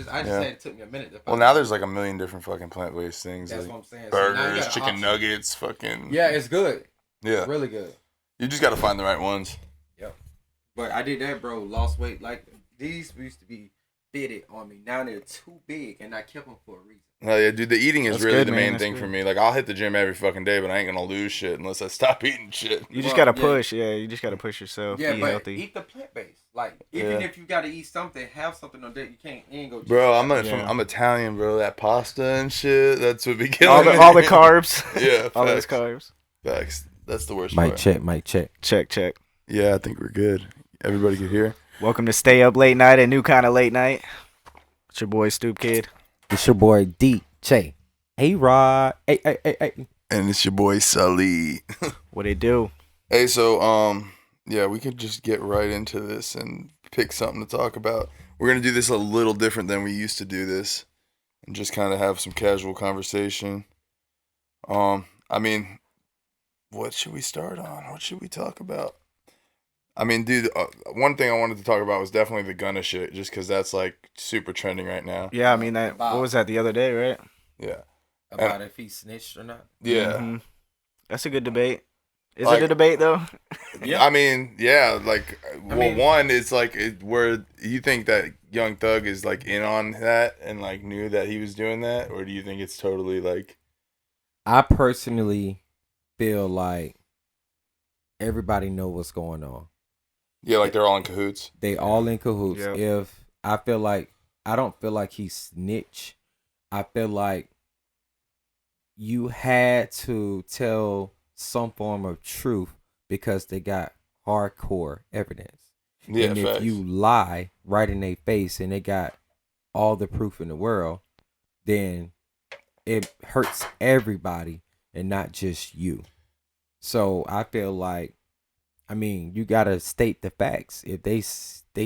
said it took me a minute to find. Well, now there's like a million different fucking plant-based things. That's like what I'm saying. Burgers, so chicken nuggets, fucking. Yeah, it's good. Yeah, it's really good. You just got to find the right ones. Yep. But I did that, bro. Lost weight. Like these used to be fitted on me. Now they're too big, and I kept them for a reason. Hell yeah, dude. The eating is really the main thing good. for me. Like, I'll hit the gym every fucking day, but I ain't gonna lose shit unless I stop eating shit. You just gotta push. Yeah, you just gotta push yourself. Yeah, eat but healthy. eat the plant based. Like, even if you gotta eat something, have something on that. You ain't go. Bro, I'm Italian, bro. That pasta and shit. That's what be killing me. All the carbs. Yeah, all those carbs. Facts. That's the worst Mic part. Check. Yeah, I think we're good. Everybody can hear. Welcome to Stay Up Late Night, a new kind of late night. It's your boy Stoop Kid. It's your boy DJ. Hey Rod. Hey. And it's your boy Sully. What it do? Hey, so yeah, we could just get right into this and pick something to talk about. We're gonna do this a little different than we used to do this, and just kind of have some casual conversation. I mean, what should we start on? What should we talk about? I mean, dude, one thing I wanted to talk about was definitely the Gunna shit, just because that's like super trending right now. Yeah, I mean what was that the other day, right? Yeah. About if he snitched or not. Yeah. Mm-hmm. That's a good debate. Is it a debate though? Yeah. I mean, yeah, like, one is like where you think that Young Thug is like in on that and like knew that he was doing that, or do you think it's totally like? I personally feel like everybody know what's going on. Yeah, like they're all in cahoots. They all in cahoots. Yep. If I don't feel like he snitch. I feel like you had to tell some form of truth because they got hardcore evidence. Yeah, and facts. if you lie right in their face and they got all the proof in the world, then it hurts everybody and not just you. So I feel like, I mean, you gotta state the facts. If they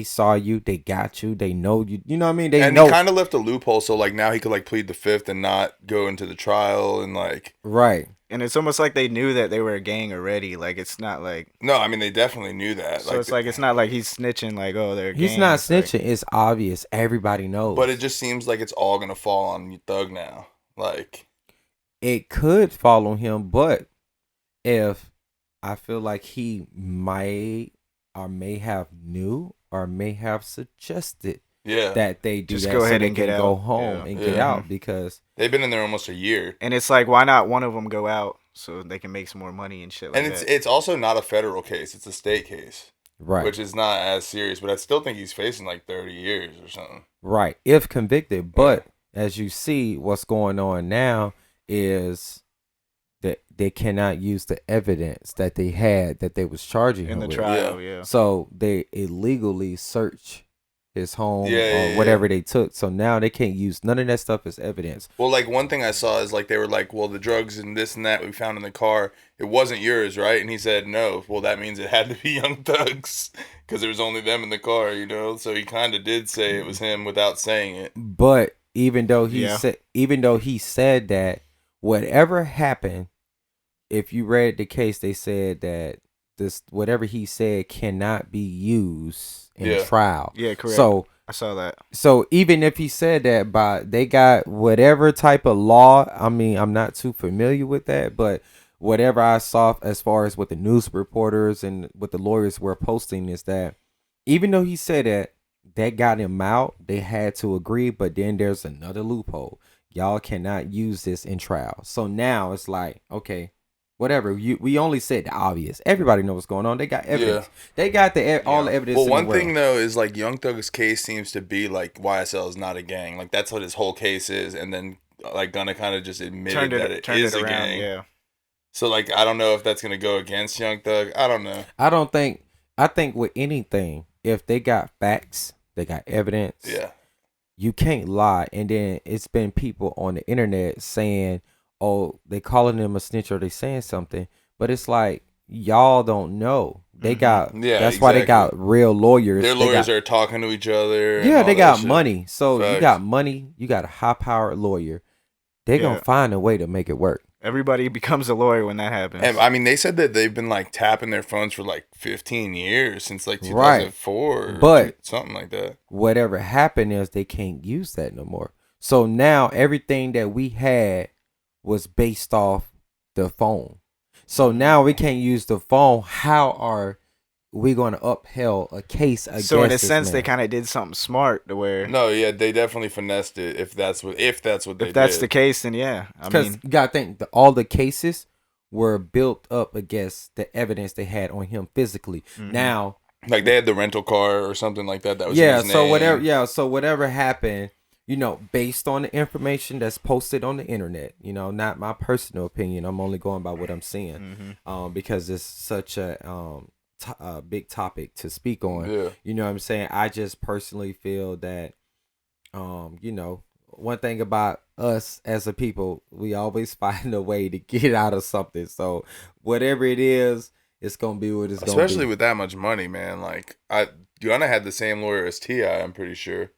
saw you, they got you, they know you. You know what I mean? They know. He kind of left a loophole, so like now he could like plead the fifth and not go into the trial and like. Right. And it's almost like they knew that they were a gang already. Like it's not like. No, I mean they definitely knew that. So it's not like he's snitching. Like they're a gang. He's not snitching. Like, it's obvious. Everybody knows. But it just seems like it's all gonna fall on Thug now. Like. It could fall on him, but if I feel like he might or may have knew or may have suggested that they do just that go ahead so and they can go home and get out, because they've been in there almost a year. And it's like, why not one of them go out so they can make some more money and shit like that? And it's also not a federal case, it's a state case. Right. Which is not as serious, but I still think he's facing like 30 years or something. Right. If convicted. But as you see, what's going on now is that they cannot use the evidence that they had that they was charging him in the with. trial. Yeah. So they illegally search his home or whatever they took. So now they can't use none of that stuff as evidence. Well, like one thing I saw is like they were like, well, the drugs and this and that we found in the car, it wasn't yours, right? And he said no. Well, that means it had to be Young Thug's because there was only them in the car, you know. So he kind of did say it was him without saying it. But even though he said that, whatever happened, if you read the case, they said that this whatever he said cannot be used in trial. Yeah, correct. So I saw that. So even if he said that, they got whatever type of law. I mean, I'm not too familiar with that, but whatever I saw as far as what the news reporters and what the lawyers were posting is that even though he said that got him out, they had to agree. But then there's another loophole. Y'all cannot use this in trial. So now it's like, okay, whatever. We only said the obvious. Everybody knows what's going on. They got evidence. Yeah. They got all the evidence. Well, one thing though is like Young Thug's case seems to be like YSL is not a gang. Like that's what his whole case is, and then like Gunna kind of just admitted that it is a gang. Yeah. So like I don't know if that's gonna go against Young Thug. I don't know. I think with anything, if they got facts, they got evidence. Yeah. You can't lie. And then it's been people on the internet saying, oh, they calling him a snitch or they saying something. But it's like, y'all don't know. They got, that's why they got real lawyers. Their lawyers are talking to each other. Yeah, they got money. So you got money, you got a high-powered lawyer. They're going to find a way to make it work. Everybody becomes a lawyer when that happens. And I mean, they said that they've been like tapping their phones for like 15 years since like Right. 2004, or But- something like that. Whatever happened is they can't use that no more. So now everything that we had was based off the phone. So now we can't use the phone. How are we going to upheld a case against So in a this sense, man? they kind of did something smart to where No, yeah, they definitely finessed it. If that's what they if that's did. the case, then yeah. I Because mean, you got to think, all the cases were built up against the evidence they had on him physically. Mhm. Now, Like they had the rental car or something like that. That was yeah, in his so name. whatever happened, based on the information that's posted on the internet, not my personal opinion. I'm only going by what I'm seeing. mhm. Because it's such a big topic to speak on. Yeah. You know what I'm saying? I just personally feel that, one thing about us as a people, we always find a way to get out of something. So whatever it is, it's going to be what it's going to be. Especially with that much money, man. Like, Gunna had the same lawyer as T.I., I'm pretty sure.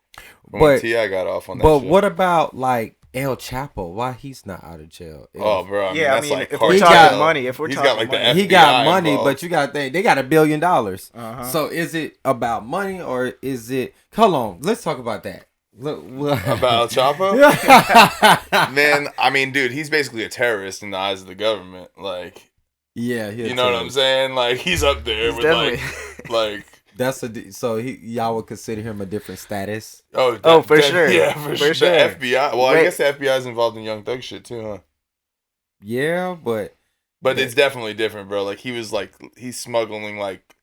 When But- T.I. got off on that But shit. what about like El Chapo? Why he's not out of jail? Oh, bro. Yeah, I that's mean, like if we're He cartel. talking money, if we're He's talking got like the money. FBI he got money, involved. but you got to think they got $1 billion. Uh-huh. So is it about money or is it? Hold on, let's talk about that. Look, About El Chapo? Man, I mean, dude, he's basically a terrorist in the eyes of the government. Like, yeah, you know what I'm saying? Like, he's up there He's with definitely- like. So y'all would consider him a different status. Oh, for sure. Yeah, for For sure. sure. The FBI. Well, I Wait. guess the FBI is involved in Young Thug shit too, huh? Yeah, but But it's definitely different, bro. Like, he's smuggling like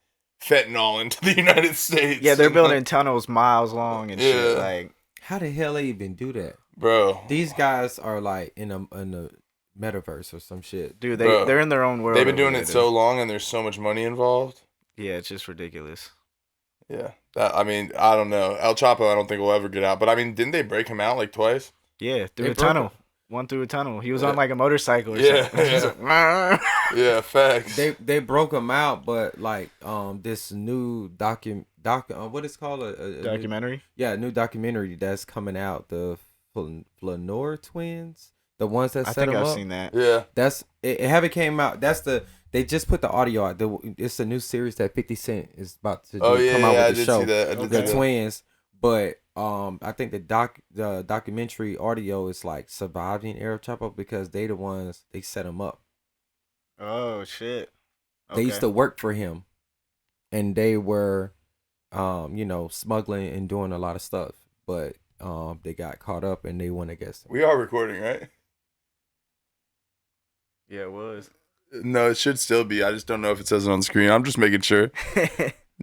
fentanyl into the United States. Yeah, they're and, building tunnels miles long and shit. Yeah. Like, how the hell they even do that? bro. These guys are like in a metaverse or some shit. dude, Bro, they're in their own world. They've been over doing there, it dude. so long, and there's so much money involved. Yeah, it's just ridiculous. Yeah, I mean, I don't know. El Chapo, I don't think will ever get out. But I mean, didn't they break him out like twice? Yeah, through They a broke tunnel. One through a tunnel. He was on Yeah. like a motorcycle or Yeah, something. He's yeah. like, Yeah, facts. They broke him out, but like this new what is it called a new- documentary. a new documentary that's coming out, the Flanor twins, the ones that I set think him I've up. seen that. Yeah, It haven't came out. They just put the audio out. It's a new series that 50 Cent is about to oh yeah, come out yeah. I with the did show. see that. I did Okay. see The that. twins, but I think the documentary audio is like surviving El Chapo because they the ones they set him up. Oh shit. They used to work for him, and they were, smuggling and doing a lot of stuff. But they got caught up and they went against him. We are recording, right? Yeah, it was. No, it should still be. I just don't know if it says it on the screen. I'm just making sure.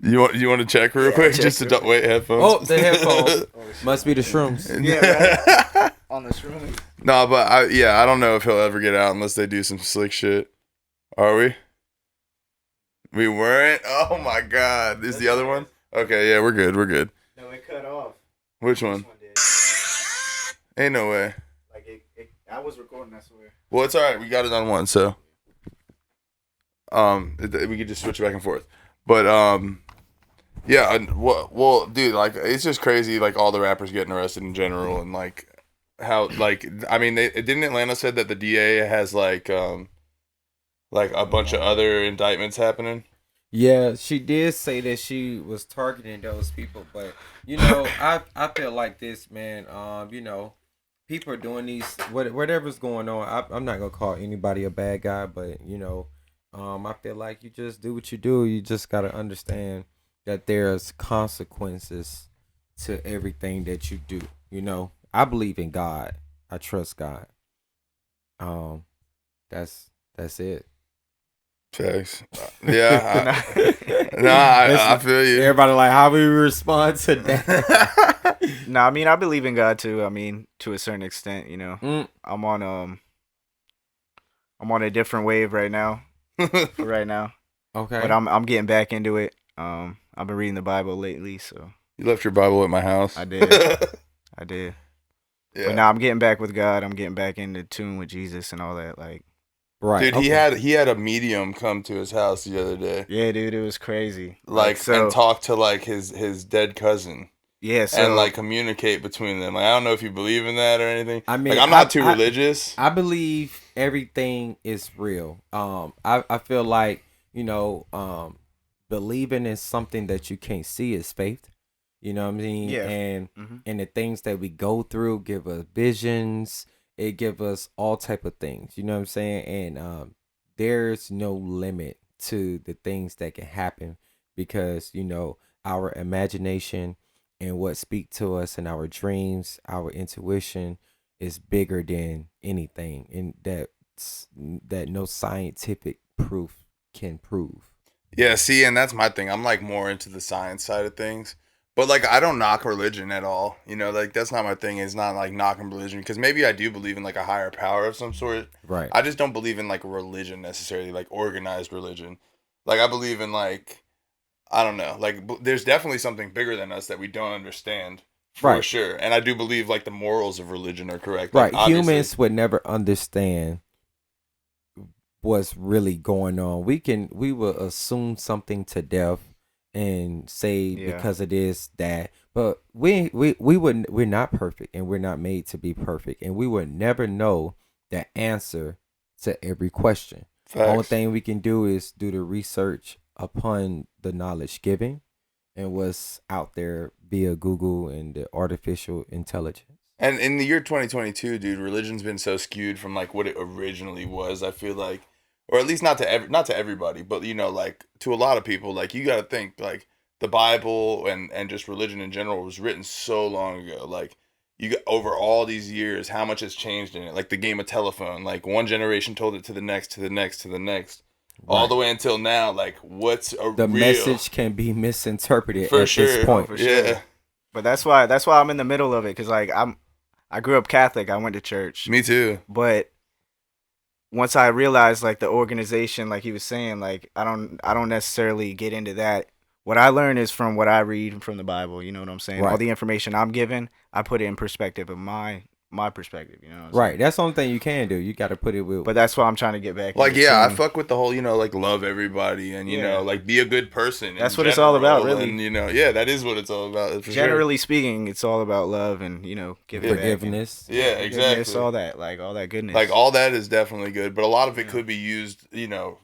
You want to check real quick check just to real wait headphones. Oh, the headphones must be the shrooms. Yeah, on the shroom. No, but I don't know if he'll ever get out unless they do some slick shit. Are we? We weren't. Oh my god, is the other one? Okay, yeah, we're good. We're good. No, it cut off. Which one? did. Ain't no way. Like I was recording. I swear. Well, it's all right. We got it on one, so we could just switch back and forth. But yeah. Well, dude, like it's just crazy. Like all the rappers getting arrested in general, and like how, like I mean, didn't Atlanta said that the DA has like a bunch of other indictments happening. Yeah, she did say that she was targeting those people, but I feel like this, man. People are doing these whatever's going on. I'm not gonna call anybody a bad guy, but I feel like you just do what you do. You just gotta understand that there's consequences to everything that you do. I believe in God. I trust God. That's it. Facts. Yeah. I feel you. Everybody like, how we respond to that? No, I mean I believe in God too. I mean to a certain extent, Mm. I'm on a different wave right now. Right now, Okay. but I'm getting back into it. I've been reading the Bible lately, so You left your Bible at my house. I did. I did. Yeah. But now I'm getting back with God. I'm getting back into tune with Jesus and all that. Like, Right. Dude, okay. he had a medium come to his house the other day. yeah, dude, it was crazy. Like so, and talk to like his dead cousin. Yeah, so and like communicate between them. Like I don't know if you believe in that or anything. I mean, like I'm not too religious. I believe everything is real. I feel like, believing in something that you can't see is faith. You know what I mean? Yeah. And Mhm. and the things that we go through give us visions. It give us all type of things. You know what I'm saying? And there's no limit to the things that can happen because our imagination and what speak to us in our dreams, our intuition is bigger than anything, and that no scientific proof can prove. Yeah, see, and that's my thing. I'm like more into the science side of things. But like I don't knock religion at all. Like that's not my thing. It's not like knocking religion because maybe I do believe in like a higher power of some sort. Right. I just don't believe in like religion necessarily, like organized religion. Like I believe in like I don't know, like there's definitely something bigger than us that we don't understand for Right. sure. And I do believe like the morals of religion are correct. Right. Like, obviously. Humans would never understand what's really going on. We will assume something to death and say Yeah. because it is that. But we're not perfect and we're not made to be perfect. And we would never know the answer to every question. The only Facts. thing we can do is do the research upon the knowledge given and what's out there via Google and the artificial intelligence. And in the year 2022, dude, religion's been so skewed from like what it originally was. I feel like, or at least not to everybody, but like to a lot of people, like you got to think like the Bible and just religion in general was written so long ago. Like you got over all these years, how much has changed in it? Like the game of telephone, like one generation told it to the next, to the next, to the next, all Right. the way until now. Like what's The real? message can be misinterpreted For at sure. this point. For Yeah. sure. But that's why I'm in the middle of it because like I grew up Catholic. I went to church. Me too. But once I realized like the organization, like he was saying, like I don't necessarily get into that. What I learn is from what I read from the Bible. You know what I'm saying? Right. All the information I'm given, I put it in perspective of my perspective. You know what I'm Right. saying? That's the only thing you can do. You got to put it with. But that's why I'm trying to get back. Like, into yeah, I tune. fuck with the whole, like love everybody and, Yeah. like be a good person. That's in what it's all about, general, really. And, yeah, that is what it's all about. For Generally speaking, it's all about love and giving back and forgiveness. Sure. Yeah, forgiveness, exactly. all that, like all that goodness. Like, all that is definitely good, but a lot of it Yeah. could be used,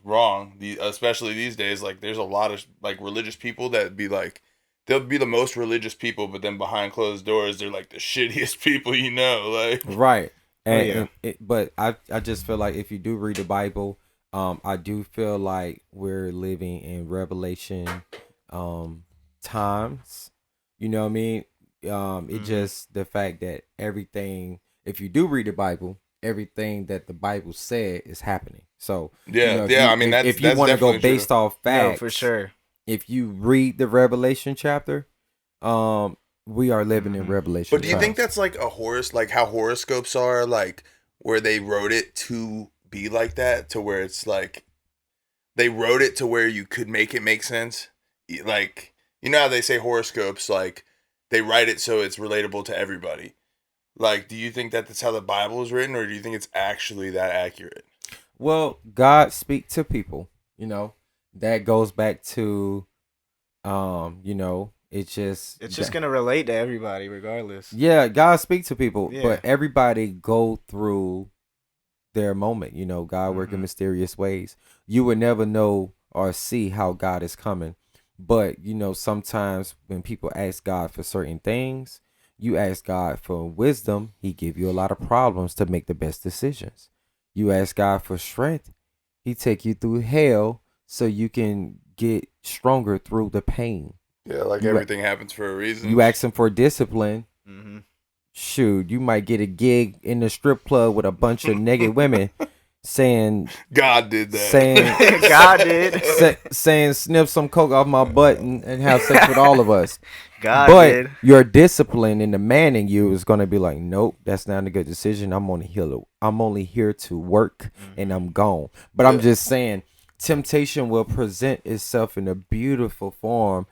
wrong. Especially these days, like, there's a lot of, like, religious people that be like, they'll be the most religious people, but then behind closed doors, they're like the shittiest people, like. Right. And, yeah. but I just feel like if you do read the Bible, I do feel like we're living in Revelation times. You know what I mean? It just the fact that everything, if you do read the Bible, everything that the Bible said is happening. So Yeah, if yeah, you- I mean, that's if you want to go definitely true. based off facts, No, for sure. if you read the Revelation chapter, we are living in Revelation. But do you think times. that's like like how horoscopes are, like where they wrote it to be like that, to where it's like they wrote it to where you could make it make sense? Like, how they say horoscopes, like they write it so it's relatable to everybody. Like, do you think that that's how the Bible is written, or do you think it's actually that accurate? Well, God speak to people, that goes back to, it's just gonna relate to everybody regardless. yeah, God speak to people, Yeah. but everybody go through their moment, God work in Mhm. mysterious ways. You would never know or see how God is coming. But, sometimes when people ask God for certain things, you ask God for wisdom, he give you a lot of problems to make the best decisions. You ask God for strength, he take you through hell so you can get stronger through the pain. Yeah, like You- everything happens for a reason. You ask him for discipline, Mm-hmm. shoot, you might get a gig in the strip club with a bunch of naked women saying God did that. saying God did. saying sniff some coke off my butt and have sex with all of us. God But did. your discipline and the man in you is gonna be like, nope, that's not a good decision. I'm only here to work and I'm gone. But I'm Yeah. just saying, temptation will present itself in a beautiful form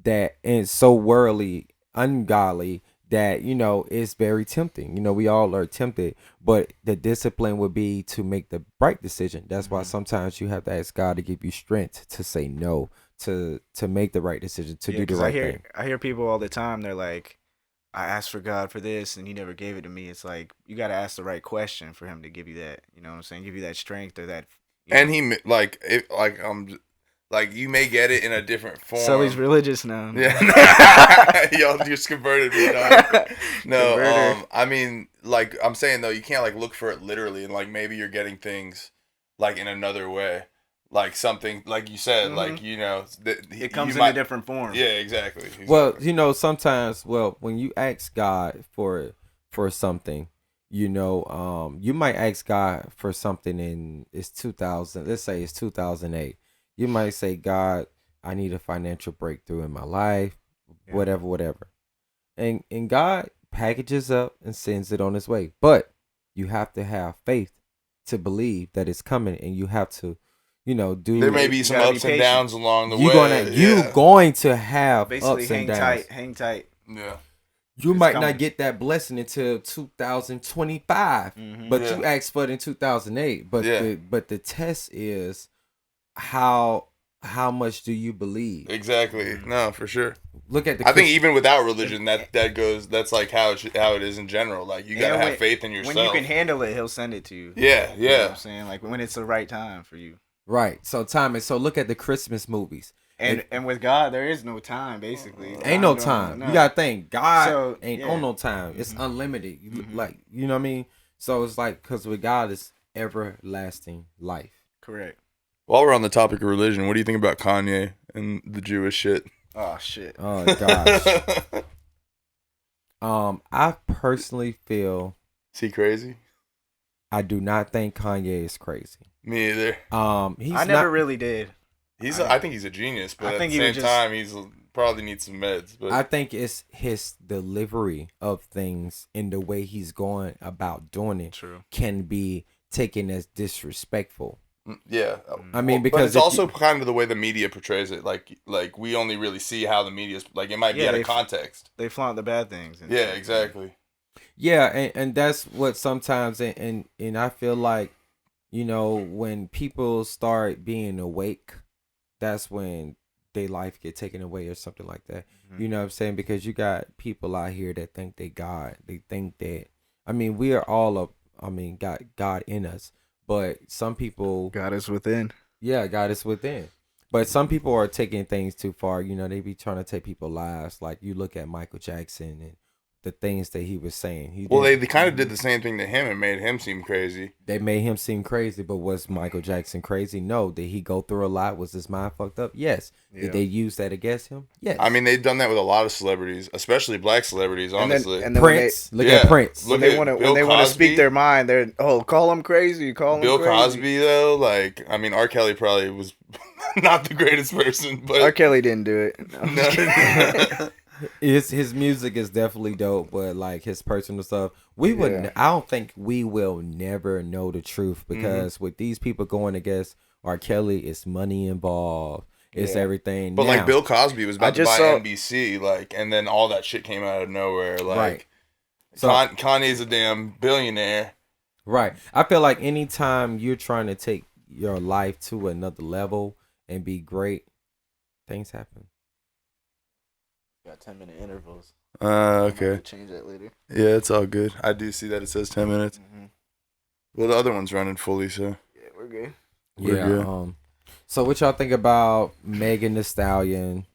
that is so worldly, ungodly that, you know, is very tempting. You know, we all are tempted, but the discipline would be to make the right decision. That's why sometimes you have to ask God to give you strength to say no, to make the right decision, to do the 'cause right thing. I hear people all the time. They're like, I asked for God for this and he never gave it to me. It's like, you got to ask the right question for him to give you that, you know what I'm saying? Give you that strength or that. And he like you may get it in a different form. So he's religious now. Yeah. Y'all just converted me, dog. No, Converter. I mean, like I'm saying though, you can't like look for it literally, and like maybe you're getting things like in another way, like something like you said, like you know, It comes in a different form. Yeah, exactly. Well, you know, sometimes, when you ask God for something, you know, you might ask God for something in it's 2000. Let's say it's 2008. You might say, God, I need a financial breakthrough in my life, whatever. And God packages up and sends it on its way. But you have to have faith to believe that it's coming, and you have to, you know, do. There may be some ups and downs along the way. You're going to have basically ups and downs. hang tight. Yeah. You It's might coming. not get that blessing until 2025, but you asked for it in 2008. But the test is how much do you believe? Exactly. No, for sure. Look at the. I think even without religion, that goes. That's like how it is in general. Like you gotta have faith in yourself. When you can handle it, he'll send it to you. Yeah, You know what yeah. I'm saying? Like when it's the right time for you. Right. So so look at the Christmas movies. And with God, there is no time, basically. Ain't no time. You gotta think. God So, ain't yeah. on no time. It's unlimited. Like, you know what I mean? So it's like, because with God, it's everlasting life. Correct. While we're on the topic of religion, what do you think about Kanye and the Jewish shit? Oh shit. Oh gosh. I personally feel Is he crazy? I do not think Kanye is crazy. Me either. I never really did. I think he's a genius, but I at think the he same would just- time, he's probably needs some meds. But I think it's his delivery of things and the way he's going about doing it True. can be taken as disrespectful. yeah, I mean, but because it's if also kind of the way the media portrays it. Like we only really see how the media's like. It might be out of context. They flaunt the bad things. And Yeah, stuff. exactly. Yeah, and that's what sometimes, and I feel like, you know, when people start being awake, that's when their life get taken away or something like that. You know what I'm saying? Because you got people out here that think they God. They think that, I mean, we are all got God in us, but some people, God is within. yeah, God is within. But some people are taking things too far. You know, they be trying to take people's lives. Like you look at Michael Jackson and the things that he was saying. They kind of did the same thing to him and made him seem crazy. They made him seem crazy, but was Michael Jackson crazy? No. Did he go through a lot? Was his mind fucked up? Yes. Yeah. Did they use that against him? Yes. I mean, they've done that with a lot of celebrities, especially black celebrities. Honestly, And then Prince. Look at Prince. Look when at they Bill want to speak Cosby. their mind, they're call him crazy, call him Bill crazy. Cosby though, like I mean, R. Kelly probably was not the greatest person, but R. Kelly didn't do it. No, I'm just kidding. His music is definitely dope, but like his personal stuff, we wouldn't. Yeah. I don't think we will never know the truth because with these people going against R. Kelly, it's money involved. It's everything. But now, like Bill Cosby was about to just buy saw- NBC, like, and then all that shit came out of nowhere. Like, Right. So- Kanye's a damn billionaire. right. I feel like anytime you're trying to take your life to another level and be great, things happen. Got 10-minute intervals. Okay. Change that later. Yeah, it's all good. I do see that it says 10 minutes. Well, the other one's running fully, so. Yeah, we're good. We're Yeah. good. So what y'all think about Megan Thee Stallion,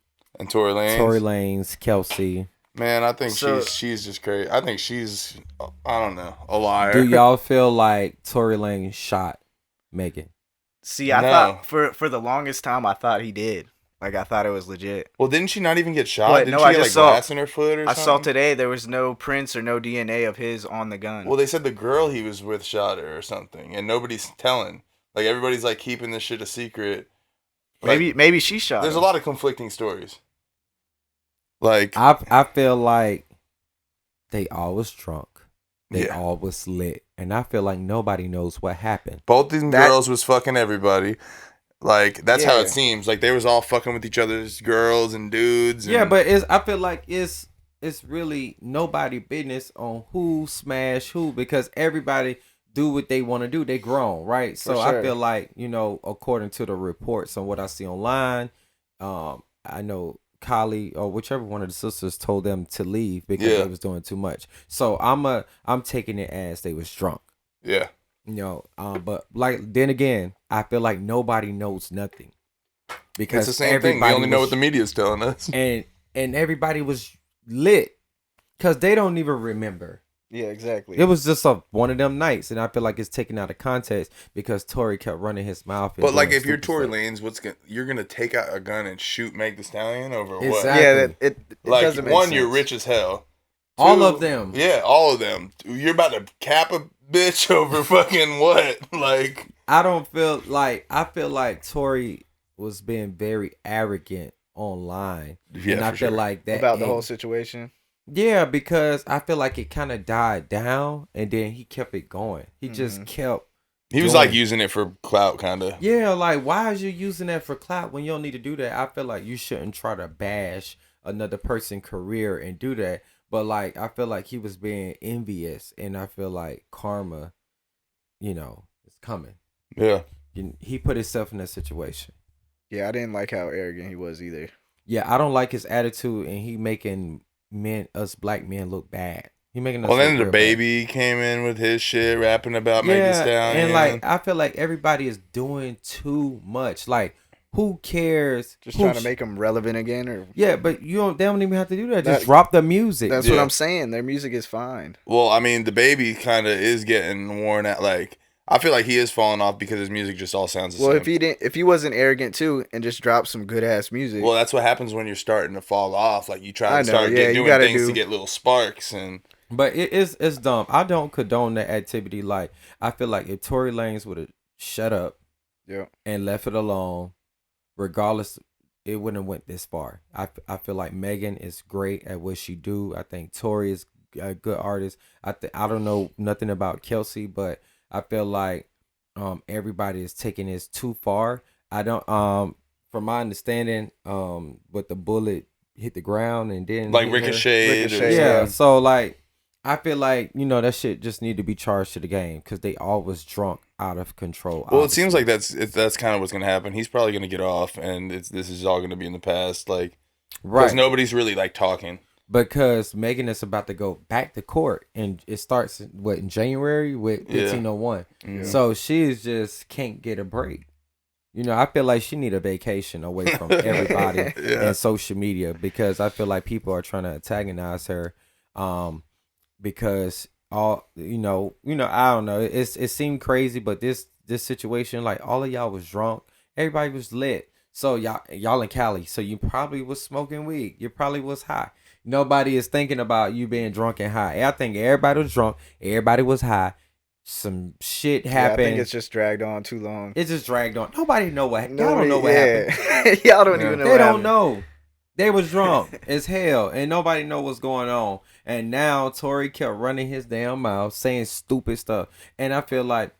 And Tory Lanez. Tory Lanez, Kelsey? Man, I think So- she's just crazy. I think she's, I don't know, a liar. Do y'all feel like Tory Lanez shot Megan? See, I No. thought for the longest time I thought he did. Like I thought it was legit. Well, didn't she not even get shot? But Didn't no, she I get like just saw- glass in her foot or I something? saw today there was no prints or no DNA of his on the gun. Well, they said the girl he was with shot her or something, and nobody's telling. Like everybody's like keeping this shit a secret. Like, maybe she shot. there's him. a lot of conflicting stories. Like I feel like they all was drunk. They Yeah. all was lit. And I feel like nobody knows what happened. both these girls was fucking everybody. Like that's how Yeah. it seems. Like they was all fucking with each other's girls and dudes. Yeah, and- but I feel like it's it's really nobody business on who smash who because everybody do what they want to do. They grown, right? So sure. I feel like, according to the reports and what I see online, I know Kylie or whichever one of the sisters told them to leave because they was doing too much. So I'm taking it as they was drunk. Yeah. But like then again, I feel like nobody knows nothing. Because it's the same thing. We only know what the media's telling us. And everybody was lit because they don't even remember. Yeah, exactly. It was just one of them nights, and I feel like it's taken out of context because Tory kept running his mouth. But like, if you're Tory Lanez, you're gonna take out a gun and shoot Meg Thee Stallion over what? Yeah, it like doesn't make one, sense. you're rich as hell. All of them. Yeah, all of them. You're about to cap a bitch over fucking what? Like, I feel like Tory was being very arrogant online, yeah, and I feel sure. like that about the whole situation. Yeah, because I feel like it kind of died down, and then he kept it going. He just kept. He was like using it for clout, kind of. Yeah, like why is you using that for clout when you don't need to do that? I feel like you shouldn't try to bash another person's career and do that. But like, I feel like he was being envious, and I feel like karma, is coming. Yeah. He put himself in that situation. Yeah, I didn't like how arrogant he was either. Yeah, I don't like his attitude, and he making us black men look bad. He making us. Well, then look the baby came in with his shit, rapping about Meg Thee Stallion. And like, I feel like everybody is doing too much. Like, who cares? Just trying to make them relevant again, or yeah, but they don't even have to do that. Just drop the music. That's what I'm saying. Their music is fine. Well, I mean, the baby kind of is getting worn out. Like, I feel like he is falling off because his music just all sounds the same. Well, if he wasn't arrogant too and just dropped some good ass music. Well, that's what happens when you're starting to fall off. Like, you try to start doing things to get little sparks and. But it's dumb. I don't condone that activity. Like, I feel like if Tory Lanez would have shut up, and left it alone, regardless, it wouldn't have went this far. I feel like Megan is great at what she do. I think Tory is a good artist. I don't know nothing about Kelsey, but I feel like everybody is taking this too far. I don't from my understanding, with the bullet hit the ground and then like ricocheted. Yeah, so like I feel like that shit just need to be charged to the game because they all was drunk out of control. Well, obviously. It seems like that's kind of what's gonna happen. He's probably gonna get off, and this is all gonna be in the past, like because nobody's really like talking. Because Megan is about to go back to court, and it starts in January with 1501. Yeah. So she just can't get a break. I feel like she need a vacation away from everybody and social media because I feel like people are trying to antagonize her. Because all I don't know. It seemed crazy, but this situation, like all of y'all was drunk, everybody was lit. So y'all in Cali, so you probably was smoking weed. You probably was high. Nobody is thinking about you being drunk and high. I think everybody was drunk. Everybody was high. Some shit happened. I think it's just dragged on too long. It just dragged on. Nobody know what. Y'all don't know what happened. Y'all don't even know. They don't know. They was drunk as hell, and nobody know what's going on. And now Tory kept running his damn mouth, saying stupid stuff. And I feel like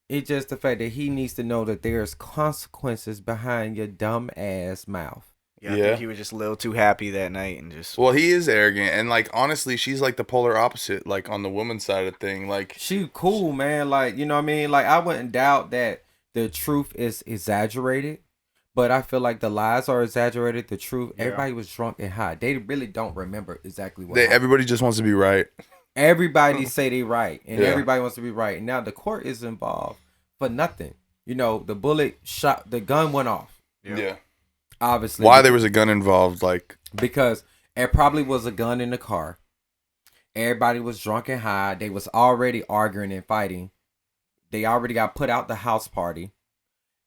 it's just the fact that he needs to know that there's consequences behind your dumb ass mouth. Yeah, I think he was just a little too happy that night and just. Well, he is arrogant, and like honestly, she's like the polar opposite. Like on the woman's side of thing, like she cool, man. Like what I mean. Like I wouldn't doubt that the truth is exaggerated, but I feel like the lies are exaggerated. The truth, everybody was drunk and high. They really don't remember exactly what. Everybody just wants to be right. Everybody say they right, and everybody wants to be right. Now the court is involved for nothing. The bullet shot, the gun went off. Yeah. Obviously. Why there was a gun involved, like because it probably was a gun in the car. Everybody was drunk and high. They was already arguing and fighting. They already got put out the house party.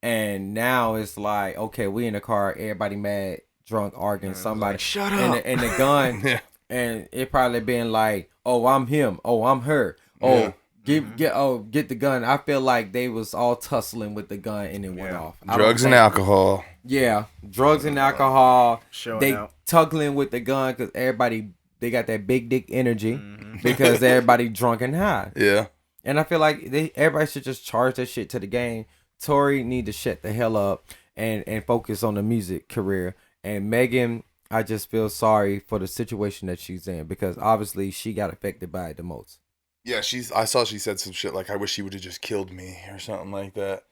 And now it's like, okay, we in the car, everybody mad, drunk, arguing, somebody. Like, shut up. And the gun, and it probably been like, oh, I'm him. Oh, I'm her. Oh, get the gun. I feel like they was all tussling with the gun and it went off. Drugs and alcohol. Yeah, drugs and alcohol. Showing out. Tuggling with the gun because everybody, they got that big dick energy because everybody drunk and high. Yeah. And I feel like everybody should just charge that shit to the game. Tory need to shut the hell up and focus on the music career. And Megan, I just feel sorry for the situation that she's in because obviously she got affected by it the most. Yeah, I saw she said some shit like, I wish she would have just killed me or something like that.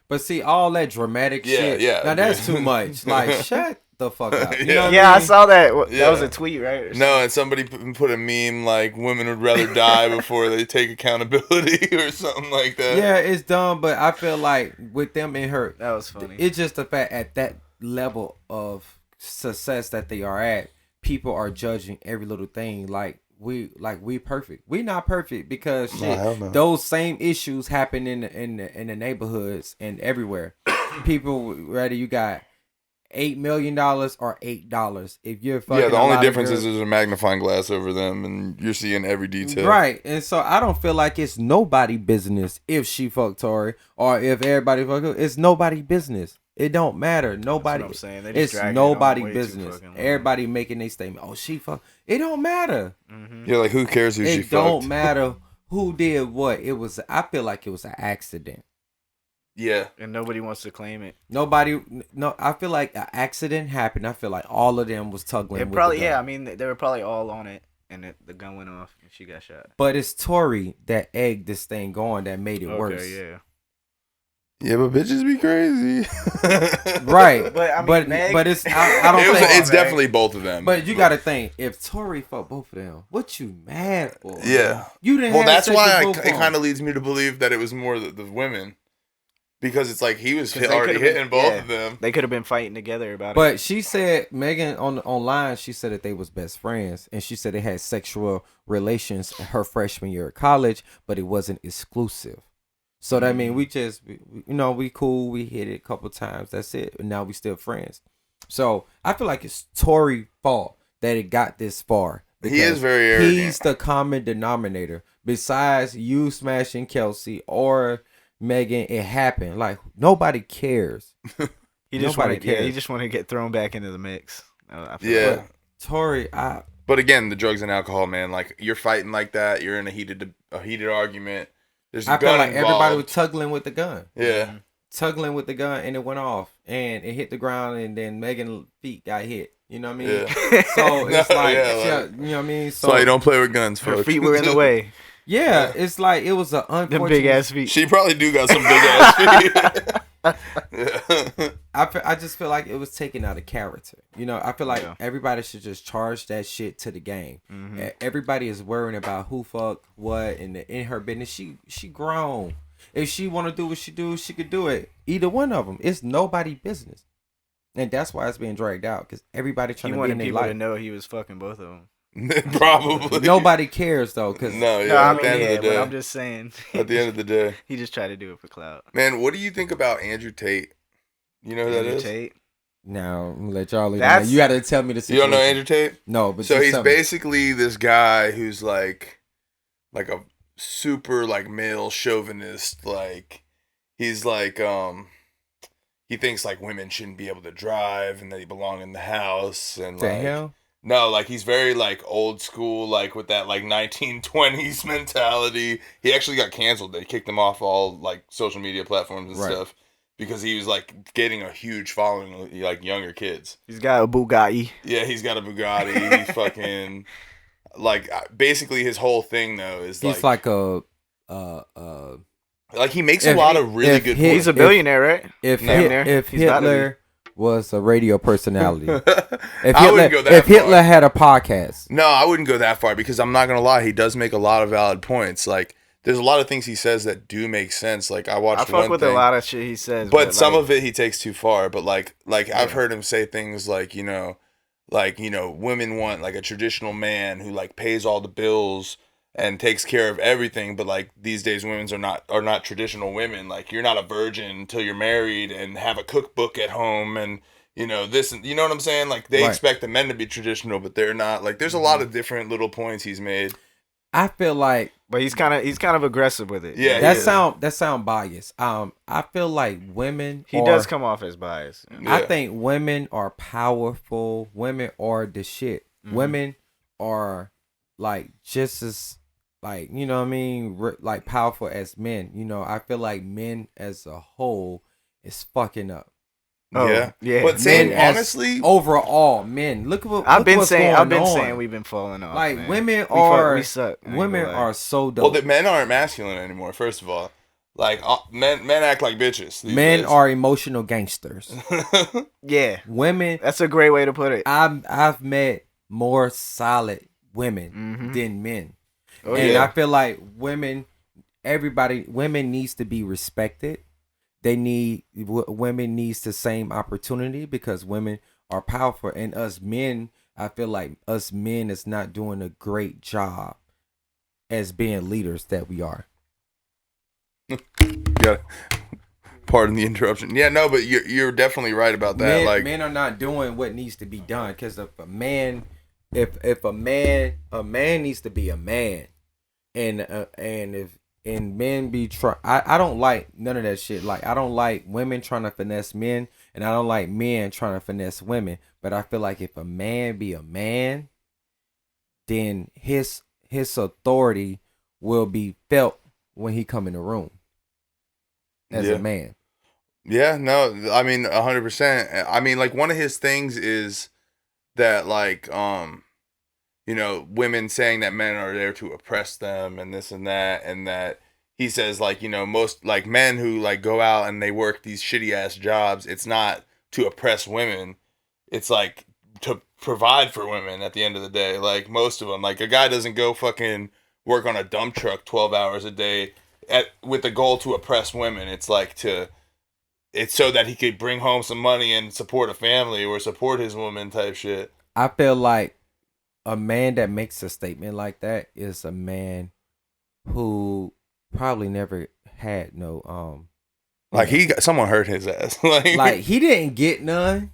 But see, all that dramatic shit. Yeah. Now that's too much. Like, shut the fuck up. You know what Yeah, I I mean? saw that. That Yeah. was a tweet, right? No, and somebody put a meme like women would rather die before they take accountability or something like that. Yeah, it's dumb, but I feel like with them and her, That was funny. it's just the fact at that level of success that they are at, people are judging every little thing like we perfect. We not perfect because shit, hell no. those same issues happen in the neighborhoods and everywhere. People, whether you got $8 million or $8, if you're fucking Yeah, the a only lot of difference girls- is there's a magnifying glass over them, and you're seeing every detail. Right, and so I don't feel like it's nobody business if she fucked Tory or if everybody fuck her. It's nobody business. It don't matter. Nobody. That's what I'm saying. They just It's dragging it on nobody way too business. fucking long. Everybody making their statement. Oh, she fuck. It don't matter. Yeah, like who cares who she It don't fucked? matter who did what. It was. I feel like it was an accident. Yeah. And nobody wants to claim it. Nobody. No, I feel like an accident happened. I feel like all of them was tugging. It with probably, the gun. yeah. I mean, they were probably all on it, and the gun went off, and she got shot. But it's Tory that egged this thing going that made it Okay, worse. yeah. Yeah, but bitches be crazy. Right. But, I mean, Meg- but it's I don't think It's definitely both of them. But you got to think, if Tory fucked both of them, what you mad for? Yeah. You didn't. Well, have that's sex why with both it of kind them. of leads me to believe that it was more the women. Because it's like he was 'Cause they already could've been- hitting both yeah. of them. They could have been fighting together about it. But she said Megan online. She said that they was best friends, and she said they had sexual relations her freshman year of college, but it wasn't exclusive. So that mean we just we cool. We hit it a couple times. That's it. And now we still friends. So I feel like it's Tory's fault that it got this far. He is because very arrogant. He's the common denominator. Besides you smashing Kelsey or Megan, it happened. Like nobody cares. he just nobody wanted, yeah, he cares. just wanted to get thrown back into the mix. I feel Yeah. like. Tory, But again, the drugs and alcohol, man. Like you're fighting like that. You're in a heated argument. There's a I feel gun like everybody was involved. tuggling with the gun. Yeah. Tuggling with the gun, and it went off, and it hit the ground, and then Megan's feet got hit. You know what I mean? Yeah. So it's No, like, yeah, like- you know what I mean? That's So why you don't play with guns, Her folks. feet were in the way. yeah, it's like it was an Them unfortunate. big ass feet. She probably do got some big ass feet. Yeah. I just feel like it was taken out of character. You know, I feel like Yeah. everybody should just charge that shit to the game. Mhm. Everybody is worrying about who fucked what and in her business. She grown. If she want to do what she do, she could do it. Either one of them. It's nobody business, and that's why it's being dragged out because everybody He trying to be in wanted their people to life. know he was fucking both of them. Probably. Nobody cares though, because No, yeah. No, I at mean, the end yeah, of the but day. I'm just saying. At the end of the day. he just tried to do it for clout. Man, what do you think about Andrew Tate? You know who that Andrew is? Tate. now I'm gonna let y'all. That's- You got to tell me the You situation. don't know Andrew Tate? No, but So just he's tell me. basically this guy who's like a super like male chauvinist. Like he's like he thinks like women shouldn't be able to drive and they belong in the house and The like hell? no, like he's very like old school, like with that like 1920s mentality. He actually got canceled. They kicked him off all like social media platforms and Right. stuff because he was like getting a huge following like younger kids. He's got a Bugatti. Yeah, he's got a Bugatti. He fucking like basically his whole thing though is He's like like he makes a if- lot of really if good. he- He's a points. billionaire, right? if No. if He's about to be. Hitler was a radio personality. If I wouldn't go that if Hitler far. had a podcast, No, I wouldn't go that far because I'm not gonna lie. He does make a lot of valid points. Like there's a lot of things he says that do make sense. Like I watched I fuck one with thing, a lot of shit he says. but some like, of it he takes too far. But like I've heard him say things like women want like a traditional man who like pays all the bills and takes care of everything, but like these days women are not traditional women. Like you're not a virgin until you're married and have a cookbook at home and this, you know what I'm saying? Like they Right. expect the men to be traditional, but they're not. Like there's a lot of different little points he's made. I feel like but he's kind of aggressive with it. Yeah, that yeah. sound biased. I feel like women. He does come off as biased. I Yeah. think women are powerful. Women are the shit. Women are like just as like you know what I mean, like powerful as men. You know, I feel like men as a whole is fucking up. Oh, yeah. yeah. But saying Men as honestly, overall, men. Look at what I've look been what's saying going we've been falling off. like man. women We are suck. I ain't women gonna lie. are so well, dope. the men aren't masculine anymore. First of all, like men act like bitches. These Men days. are emotional gangsters. Yeah, Women, that's a great way to put it. I've met more solid women Mhm. than men, Oh and yeah. I feel like women needs to be respected. Women needs the same opportunity because women are powerful, and us men, I feel like us men is not doing a great job as being leaders that we are. Yeah. Pardon the interruption. Yeah, no, but you're definitely right about that. Men are not doing what needs to be done because if a man, if a man needs to be a man, and men be I don't like none of that shit. Like I don't like women trying to finesse men, and I don't like men trying to finesse women. But I feel like if a man be a man, then his authority will be felt when he come in the room as a man. Yeah, no, I mean 100%. I mean, like one of his things is that like women saying that men are there to oppress them and this and that he says like, most like men who like go out and they work these shitty ass jobs, it's not to oppress women. It's like to provide for women at the end of the day. Like most of them, like a guy doesn't go fucking work on a dump truck 12 hours a day with the goal to oppress women. It's like it's so that he could bring home some money and support a family or support his woman type shit. I feel like a man that makes a statement like that is a man who probably never had no Like someone hurt his ass. like he didn't get none,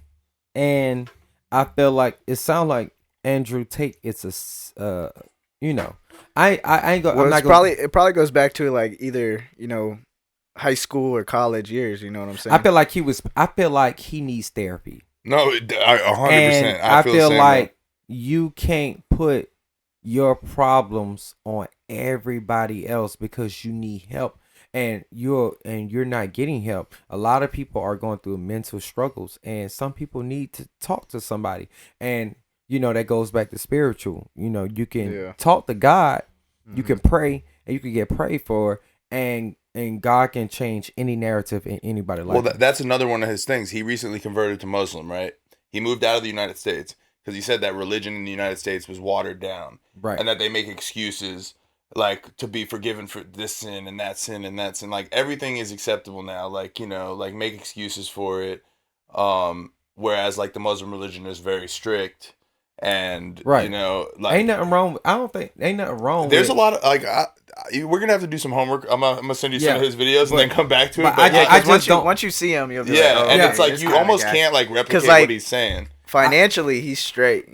and I feel like it sounds like Andrew Tate. It's a I ain't gonna. Well, I'm not it probably goes back to like either high school or college years. You know what I'm saying? I feel like he needs therapy. No, 100%. And I feel the same like way. you can't put your problems on everybody else because you need help and you're not getting help. A lot of people are going through mental struggles, and some people need to talk to somebody. And that goes back to spiritual. You can talk to God, you can pray, and you can get prayed for, and God can change any narrative in anybody's life. Well, that's another one of his things. He recently converted to Muslim, right? He moved out of the United States because he said that religion in the United States was watered down, right? And that they make excuses like to be forgiven for this sin and that sin and that sin. Like everything is acceptable now. Like like make excuses for it. Whereas like the Muslim religion is very strict. And like ain't nothing wrong. I don't think ain't nothing wrong. There's a lot of like we're gonna have to do some homework. I'm gonna send you some of his videos and then come back to it. But once you see him, you'll be it's like you almost can't like replicate what he's saying. Financially, he's straight,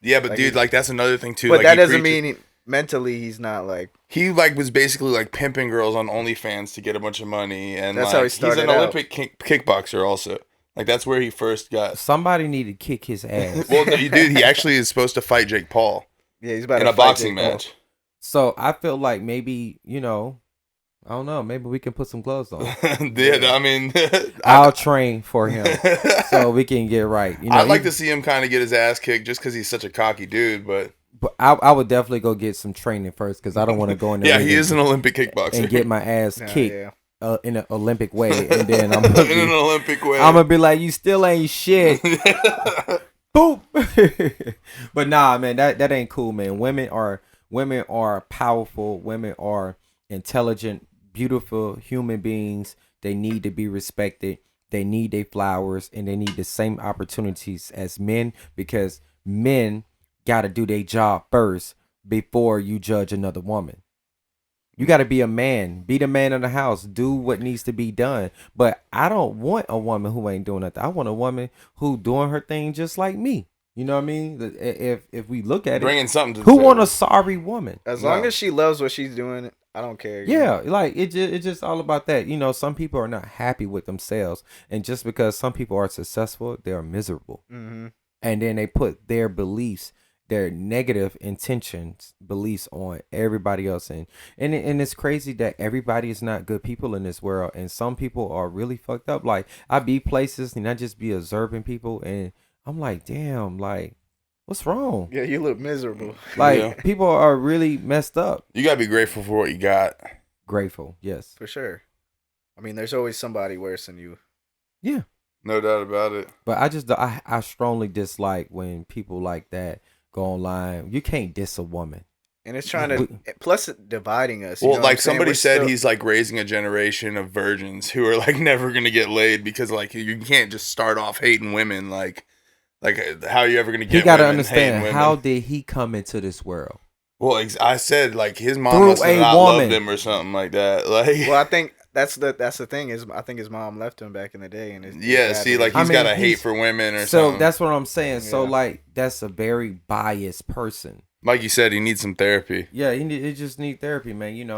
Yeah, but dude, like that's another thing too. But like, that doesn't mean mentally he's not like. He like was basically like pimping girls on OnlyFans to get a bunch of money, and that's like, how he started. He's an Olympic kickboxer also. Like that's where he first got. Somebody need to kick his ass. Well, dude, he actually is supposed to fight Jake Paul. Yeah, he's about in to a boxing match. So I feel like maybe I don't know. Maybe we can put some gloves on. Yeah, I mean, I'll train for him so we can get right. I'd like to see him kind of get his ass kicked just because he's such a cocky dude, but I would definitely go get some training first because I don't want to go in there. Yeah, he is an Olympic kickboxer and get my ass kicked. Yeah. In an Olympic way, and then I'm in an Olympic way. I'm gonna be like, you still ain't shit. Boop. But nah, man, that ain't cool, man. Women are powerful. Women are intelligent, beautiful human beings. They need to be respected. They need their flowers, and they need the same opportunities as men because men got to do their job first before you judge another woman. You got to be a man. Be the man of the house. Do what needs to be done. But I don't want a woman who ain't doing nothing. I want a woman who doing her thing just like me. You know what I mean? If we look at bringing it, something to who want a sorry woman? As long as she loves what she's doing, I don't care. Yeah, like it's just all about that. Some people are not happy with themselves, and just because some people are successful, they are miserable. Mm-hmm. And then they put their beliefs their negative intentions, beliefs on everybody else, and it's crazy that everybody is not good people in this world, and some people are really fucked up. Like I be places and I just be observing people, and I'm like, damn, like what's wrong? Yeah, you look miserable. Like Yeah. people are really messed up. You gotta be grateful for what you got. Grateful, yes, For sure. I mean, there's always somebody worse than you. yeah. No doubt about it. But I strongly dislike when people like that go online. You can't diss a woman. And it's trying to, plus it dividing us. Well, know what I'm like saying? somebody We're said, still- he's like raising a generation of virgins who are like never gonna get laid because like you can't just start off hating women. Like how are you ever gonna get? He got to women hating understand, women? how did he come into this world? Well, I said like his mom Through must have a not woman. loved him or something like that. Like Well, I think that's the thing is I think his mom left him back in the day, and his yeah, dad see, did. like I he's got mean, a hate he's- for women or So something. that's what I'm saying. So Yeah. like that's a very biased person. Like you said, he needs some therapy. Yeah, he just need therapy, man. He need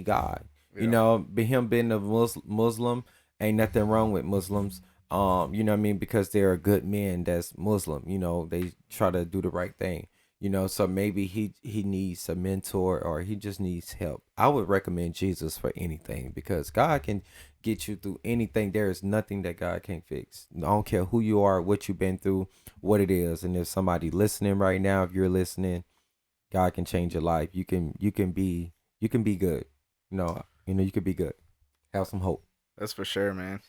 God. Yeah. You know, him being a Muslim, ain't nothing wrong with Muslims. You know what I mean, because there are good men that's Muslim. You know, they try to do the right thing. You know, so maybe he needs a mentor or he just needs help. I would recommend Jesus for anything because God can get you through anything. There is nothing that God can't fix. I don't care who you are, what you've been through, what it is. And if somebody listening right now, if you're listening, God can change your life. You can be good. You can be good. Have some hope. That's for sure, man.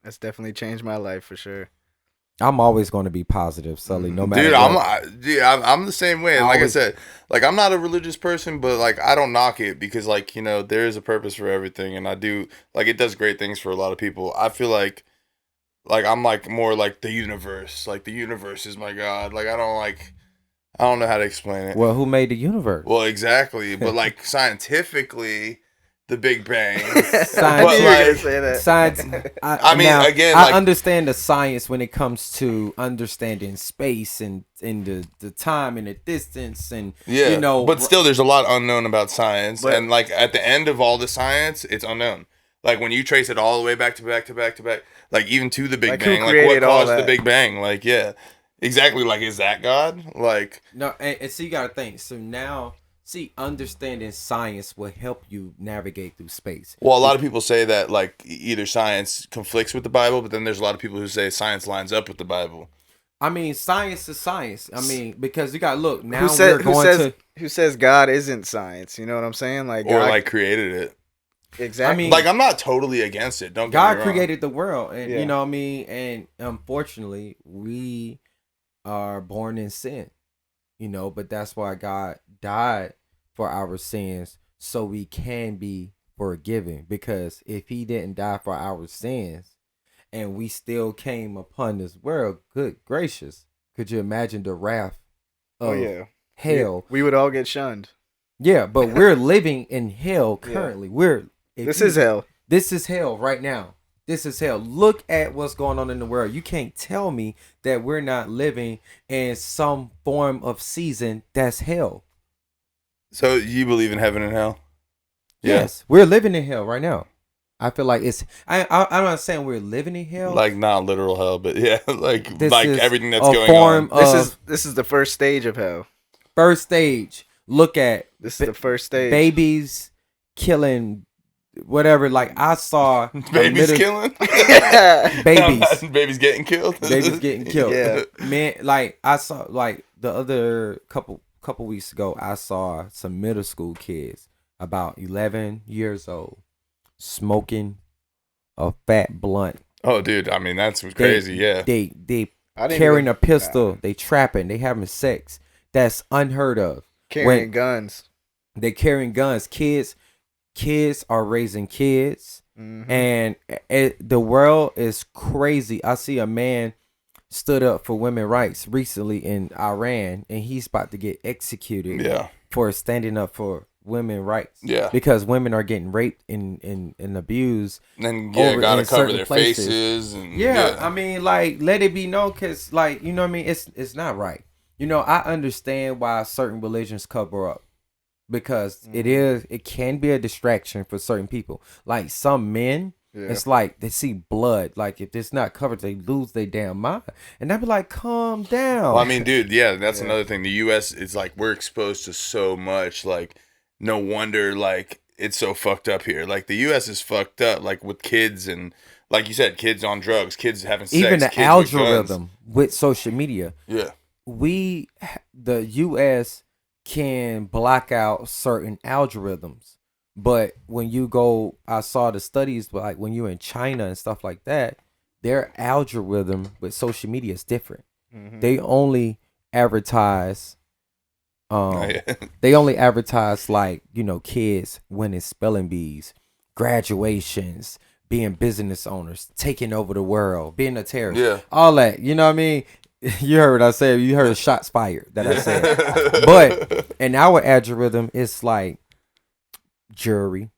That's definitely changed my life for sure. I'm always going to be positive, Sully, no matter Dude, what. I'm the same way. And like I Always- said, like I'm not a religious person, but like I don't knock it because like, you know, there is a purpose for everything, and I do like it does great things for a lot of people. I feel like I'm like more like the universe. Like the universe is my God. Like I don't know how to explain it. Well, who made the universe? Well, exactly, but like scientifically, the Big Bang. Science- I knew you were gonna like, say that. Science. I mean, now, again, I like- understand the science when it comes to understanding space and the time and the distance and Yeah, you know. but still, there's a lot unknown about science, But- and like at the end of all the science, it's unknown. Like when you trace it all the way back to back to back to back, like even to the Big Like, who Bang, like what created all caused the that? Big Bang? Like yeah, exactly. Like is that God? Like No, and so you gotta think. So now, understanding science will help you navigate through space. well, a lot of people say that like either science conflicts with the Bible, but then there's a lot of people who say science lines up with the Bible. I mean, science is science. I mean, because you gotta look now. Who said we're going who says God isn't science? You know what I'm saying? Like Or God, like created it. exactly. I mean, Like I'm not totally against it. Don't get God me wrong. created the world, and Yeah. you know what I mean. And unfortunately, we are born in sin, you know. But that's why God died for our sins, so we can be forgiven. Because if He didn't die for our sins, and we still came upon this world, good gracious, could you imagine the wrath of oh yeah, hell? we would all get shunned. Yeah, but we're living in hell currently. This is hell. This is hell right now. This is hell. Look at what's going on in the world. You can't tell me that we're not living in some form of season that's hell. So you believe in heaven and hell? Yeah. Yes, we're living in hell right now. I feel like it's. I'm not saying we're living in hell. Like not literal hell, but yeah, like This like is everything that's a going form on. of This is the first stage of hell. first stage. Look at This is the first stage. babies killing whatever. Like I saw a Babies little- killing. babies. Babies getting killed. Babies getting killed. Yeah. Man, like I saw like the other couple weeks ago, I saw some middle school kids about 11 years old smoking a fat blunt. Oh, dude. I mean, that's They- crazy. Yeah. They I didn't carrying even- a pistol, they trapping, they having sex. That's unheard of. carrying guns. They carrying guns. Kids are raising kids. Mhm. And the world is crazy. I see a man stood up for women's rights recently in Iran, and he's about to get executed Yeah. for standing up for women's rights. Yeah. Because women are getting raped and abused. And then yeah, over gotta in cover certain their places. faces and Yeah, I mean, like, let it be known, because, like, you know what I mean? It's not right. You know, I understand why certain religions cover up. Because it can be a distraction for certain people. Like some men, Yeah. It's like they see blood. Like if it's not covered, they lose their damn mind. And I'd be like, calm down. Well, I mean, dude, yeah, that's Yeah. another thing. The U.S. is like we're exposed to so much. Like, no wonder like it's so fucked up here. Like the U.S. is fucked up. Like with kids and like you said, kids on drugs, kids having sex, Even the kids with guns. algorithm with social media. Yeah, The U.S. can block out certain algorithms. But when you go, I saw the studies, like when you're in China and stuff like that, their algorithm with social media is different. Mhm. They only advertise, Oh, yeah. they only advertise like, kids winning spelling bees, graduations, being business owners, taking over the world, being a terrorist, Yeah. all that. You know what I mean? You heard what I said. You heard shots fired that I said. But in our algorithm, it's like jury,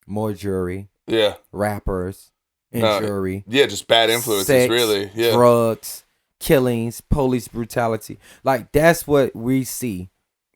more jury, Yeah, rappers, and No, jury, yeah, just bad influences, sex, really. Yeah, drugs, killings, police brutality. Like that's what we see.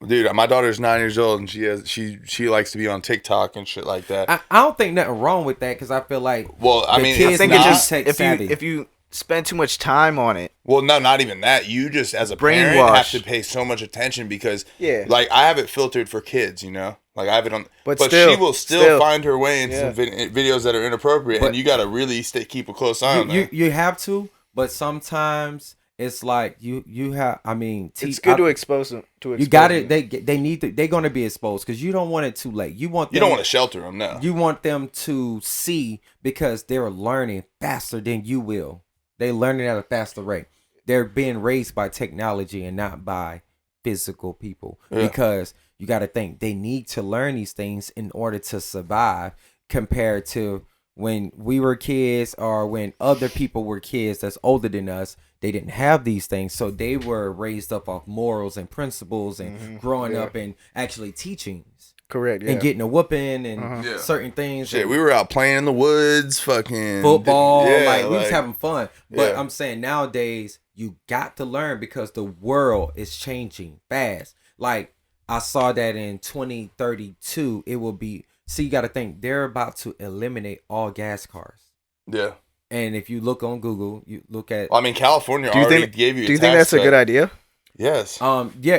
dude, my daughter's 9 years old and she likes to be on TikTok and shit like that. I don't think nothing wrong with that because I feel like Well, I the mean, kids it's I think not, it's just tech if savvy. you spend too much time on it. well, no, not even that. You just as a parent Brainwash. have to pay so much attention because, Yeah. like, I have it filtered for kids, Like I have it on, But but still- she will still still. find her way into Yeah. videos that are inappropriate, But- and you gotta really keep a close eye on you, that. you have to, but sometimes it's like you have. I mean, It's good to expose them. You got it. They need to. They're gonna be exposed because you don't want it too late. You want them, You don't want to shelter them, no. You want them to see because they're learning faster than you will. They're learning at a faster rate. They're being raised by technology and not by physical people. Yeah. Because you got to think they need to learn these things in order to survive compared to when we were kids or when other people were kids that's older than us. They didn't have these things. So they were raised up off morals and principles and growing Yeah. up and actually teachings. Correct. Yeah. And getting a whooping and Uh-huh. Yeah. certain things. Shit, and we were out playing in the woods, fucking football, Yeah, like we was having fun. But Yeah. I'm saying nowadays you got to learn because the world is changing fast. Like I saw that in 2032, it will be. See, you got to think they're about to eliminate all gas cars. Yeah. And if you look on Google, you look at Well, I mean, California Do you already think- gave you. Do you think that's a good idea? Yes.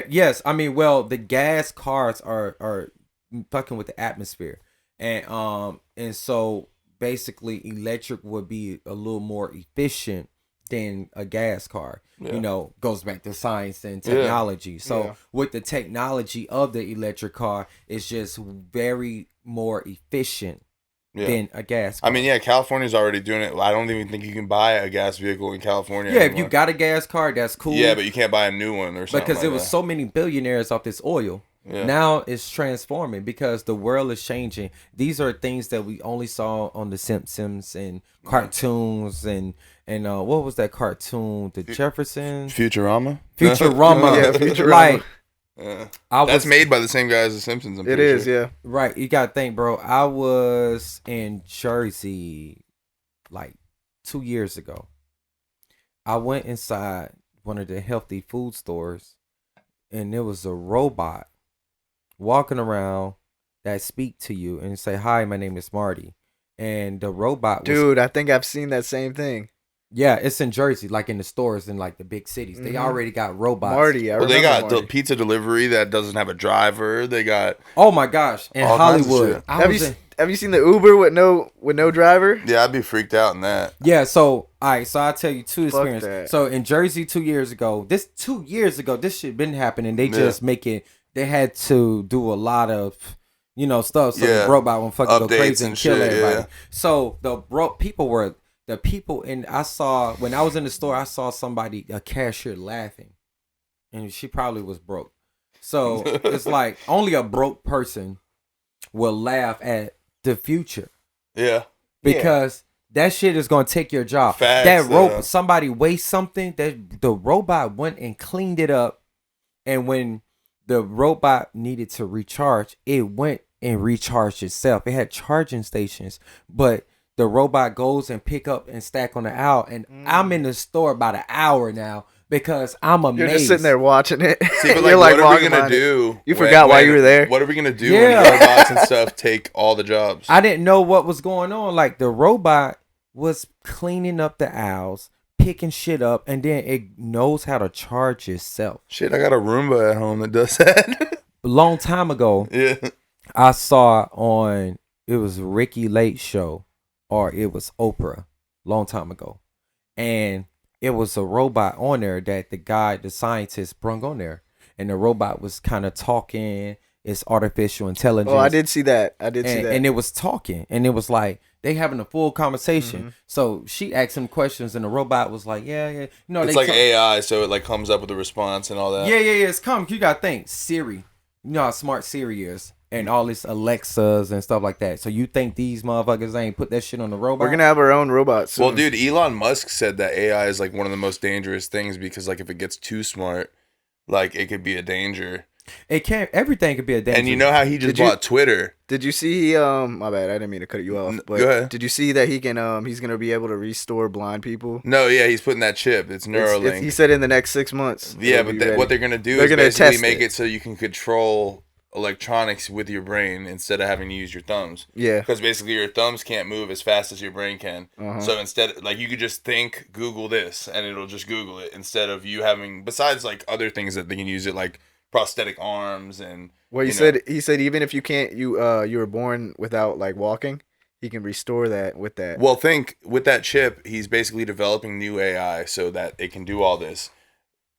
yes. I mean, well, the gas cars are fucking with the atmosphere, and so basically, electric would be a little more efficient than a gas car. Yeah. Goes back to science and Yeah. technology. So Yeah. with the technology of the electric car, it's just very more efficient Yeah. than a gas car. I mean, yeah, California's already doing it. I don't even think you can buy a gas vehicle in California. yeah, if anymore. you got a gas car, that's cool. Yeah, but you can't buy a new one or something. because like there was that. so many billionaires off this oil. Yeah. Now it's transforming because the world is changing. These are things that we only saw on the Simpsons and cartoons and what was that cartoon? The Jeffersons, Futurama. Futurama. Yeah, Futurama. Like Yeah. I That's was made by the same guy as The Simpsons. I'm It pretty is. sure. Yeah. right. You gotta think, bro. I was in Jersey like 2 years ago. I went inside one of the healthy food stores, and there was a robot walking around that speak to you and say, "Hi, my name is Marty." And the robot was, Dude, I think I've seen that same thing. yeah, it's in Jersey, like in the stores in like the big cities. They Mhm. already got robots. Marty, I Well, they remember got the Marty. pizza delivery that doesn't have a driver. They got Oh my gosh, in All kinds of Hollywood. shit. I Have was you in- have you seen the Uber with no driver? yeah. I'd be freaked out in that. Yeah, so all right, so I'll tell you two Fuck experiences. that. So in Jersey 2 years ago, this shit been happening. They Yeah. just make it. They had to do a lot of, stuff. So Yeah. the robot won't fucking go Updates crazy and and kill shit, everybody. yeah. So the people in. I saw when I was in the store, I saw a cashier laughing, and she probably was broke. So it's like only a broke person will laugh at the future. Yeah. Because that shit is gonna take your job. Facts, that yeah. somebody waste something, that the robot went and cleaned it up, and when the robot needed to recharge, it went and recharged itself. It had charging stations, but the robot goes and pick up and stack on the aisle, and I'm in the store about an hour now because I'm amazed. You're just sitting there watching it. See, but You're like, what are we walking gonna behind it. do? You forgot why you were there. What are we gonna do Yeah. when robots and stuff take all the jobs? I didn't know what was going on. Like the robot was cleaning up the aisles, picking shit up, and then it knows how to charge itself. Shit, I got a Roomba at home that does that. A long time ago, Yeah. I saw on it was Ricky Late show or it was Oprah, long time ago, and it was a robot on there that the scientist brung on there, and the robot was kind of talking. It's artificial intelligence. Oh, I did see that. And it was talking, and it was like they having a full conversation. Mm-hmm. So she asked him questions, and the robot was like, "Yeah, yeah." You know, It's they like talk- AI, so it like comes up with a response and all that. Yeah. It's comic. You gotta think Siri. You know how smart Siri is, and all this Alexas and stuff like that. So you think these motherfuckers ain't put that shit on the robot? We're gonna have our own robots. Well, dude, Elon Musk said that AI is like one of the most dangerous things because like if it gets too smart, like it could be a danger. It can't. Everything could be a danger. And you know how he just bought Twitter? Did you see? My bad. I didn't mean to cut you off. But go ahead. Did you see that he can? He's gonna be able to restore blind people. No, yeah, he's putting that chip. It's Neuralink. He said in the next 6 months. Yeah, it'll but be ready. what they're gonna do They're is gonna basically test make it. it so you can control electronics with your brain instead of having to use your thumbs. Yeah. Because basically your thumbs can't move as fast as your brain can. Uh-huh. So instead, like you could just think, Google this, and it'll just Google it instead of you having. Besides, like other things that they can use it, like prosthetic arms and. Well, you know. he said even if you can't, you were born without like walking, he can restore that with that. Well, think with that chip, he's basically developing new AI so that it can do all this.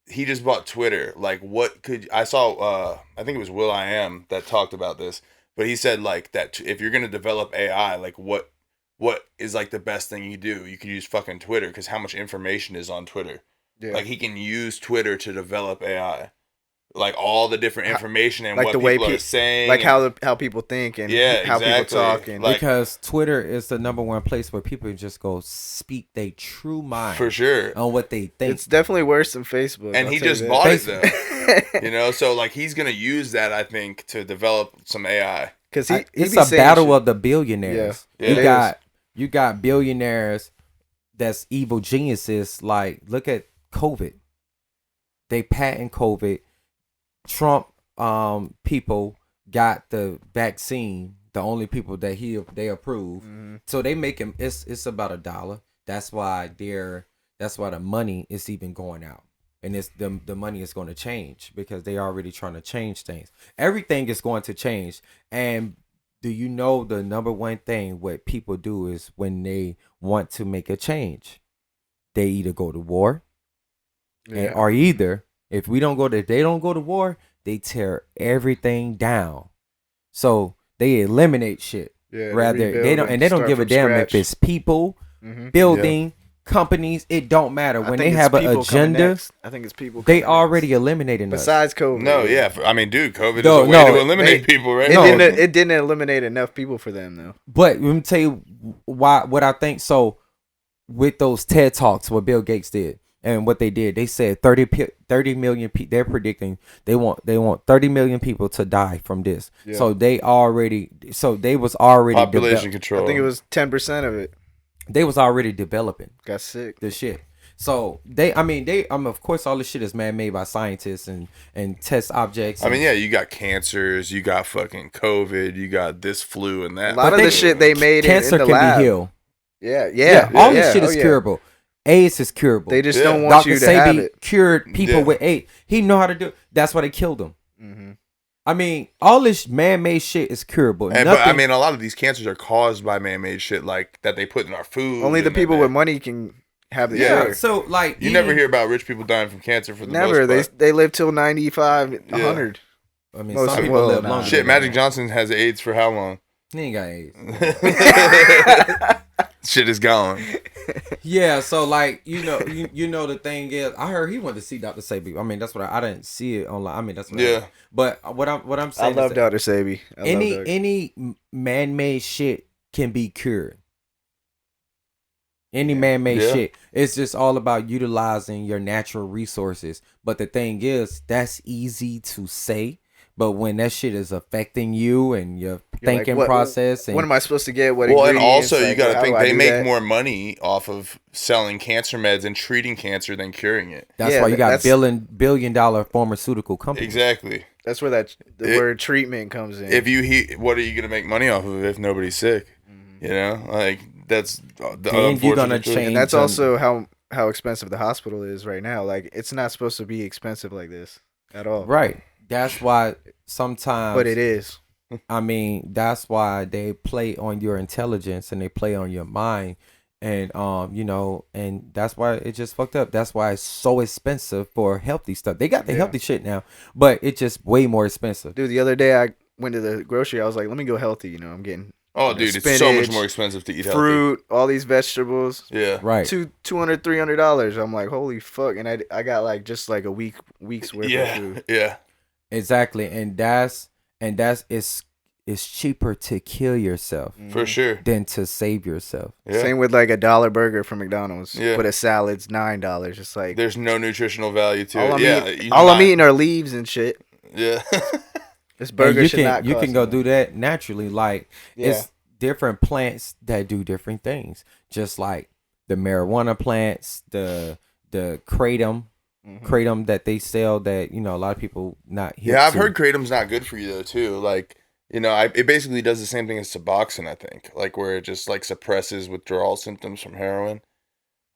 He just bought Twitter. Like, what could I saw? I think it was Will I Am that talked about this, but he said like that if you're gonna develop AI, like what is like the best thing you do? You can use fucking Twitter because how much information is on Twitter? Yeah. Like he can use Twitter to develop AI, like all the different information and like what the way people are saying, like and- how people think and Yeah, how exactly. people talk and Like- because Twitter is the number one place where people just go speak their true mind for sure. on what they think. it's definitely worse than Facebook. And I'll he tell you just that. bought it though. You know, so like he's gonna use that, I think, to develop some AI. Because It's a battle of the billionaires. Yeah, you it got you got billionaires that's evil geniuses. Like look at COVID. They patent COVID. Trump people got the vaccine. The only people that they approve. Mhm. So they make him. It's about $1. That's why the money is even going out. And it's the money is going to change because they already trying to change things. Everything is going to change. And do you know the number one thing what people do is when they want to make a change, they either go to war, or either if they don't go to war, they tear everything down. So they eliminate shit. Yeah, Rather they don't give a damn if it's people, building, companies, it don't matter. When they have an agenda, I think it's people. they coming already next. eliminating us. Besides COVID. No, yeah. I mean, dude, COVID No, is a way no, to eliminate people, right? It didn't eliminate enough people for them though. But let me tell you what I think. So with those TED Talks, what Bill Gates did and what they did, they said 30 million people. They're predicting they want 30 million people to die from this. Yeah. So they was already Population control. I think it was 10% of it they was already developing got sick. the shit. So of course all this shit is man made by scientists and test objects. I mean, yeah, you got cancers, you got fucking COVID, you got this flu and that. A lot of the shit they made cancer in the can lab. be healed. Yeah. All this shit is curable. AIDS is curable. They just Yeah. don't want Dr. you to have Sebi it. cured people Yeah. with AIDS. He know how to do. That's why they killed him. Mm-hmm. I mean, all this man-made shit is curable. And, but I mean, a lot of these cancers are caused by man-made shit like that they put in our food. Only the and people that with money can have the Yeah. cure. So like You never hear about rich people dying from cancer for the Never. most part. They live till 95, 100. I mean, most some people people live nah. longer. Shit, than Magic that. Johnson has AIDS for how long? He ain't got AIDS. Shit is gone. Yeah, so like you know the thing is, I heard he went to see Dr. Sebi. I mean, that's what I didn't see it online. I mean, that's what Yeah. But what I'm I saying, love is that Dr. Sebi. any man-made shit can be cured. Any man-made Yeah. shit. It's just all about utilizing your natural resources. But the thing is, that's easy to say, But when that shit is affecting you and your You're like, thinking what- process, and What am I supposed to get? What Well, and ingredients? also you Like, got to how think do I they do make that? more money off of selling cancer meds and treating cancer than curing it. that's Yeah, why you got that's- billion-dollar pharmaceutical companies. Exactly. That's where the word treatment comes in. If you what are you gonna make money off of if nobody's sick? You know, like that's the Then you're gonna unfortunate truth. change. and that's on- also how expensive the hospital is right now. Like, it's not supposed to be expensive like this at all. right. That's why sometimes. But it is. I mean, that's why they play on your intelligence and they play on your mind, and and that's why it just fucked up. That's why it's so expensive for healthy stuff. They got the healthy shit now, but it's just way more expensive. Dude, the other day I went to the grocery. I was like, let me go healthy. You know, I'm getting Oh, know, dude, it's so much spinach, more expensive to eat healthy. fruit, all these vegetables. Yeah. Right. $200, $300. I'm like, holy fuck. And I got like just like a week's worth of food. Yeah. Exactly, and that's it's cheaper to kill yourself For sure. than to save yourself. Yeah. Same with like $1 burger from McDonald's. Yeah. But a salad's $9. It's like There's no nutritional value to all it. I'm eating are leaves and shit. Yeah. This And burger you should can not you cost can go money. do that naturally. Like Yeah. it's different plants that do different things. Just like the marijuana plants, the kratom that they sell that a lot of people not hip Yeah, I've to. heard kratom's not good for you though too. Like, it basically does the same thing as Suboxone, I think. Like where it just like suppresses withdrawal symptoms from heroin.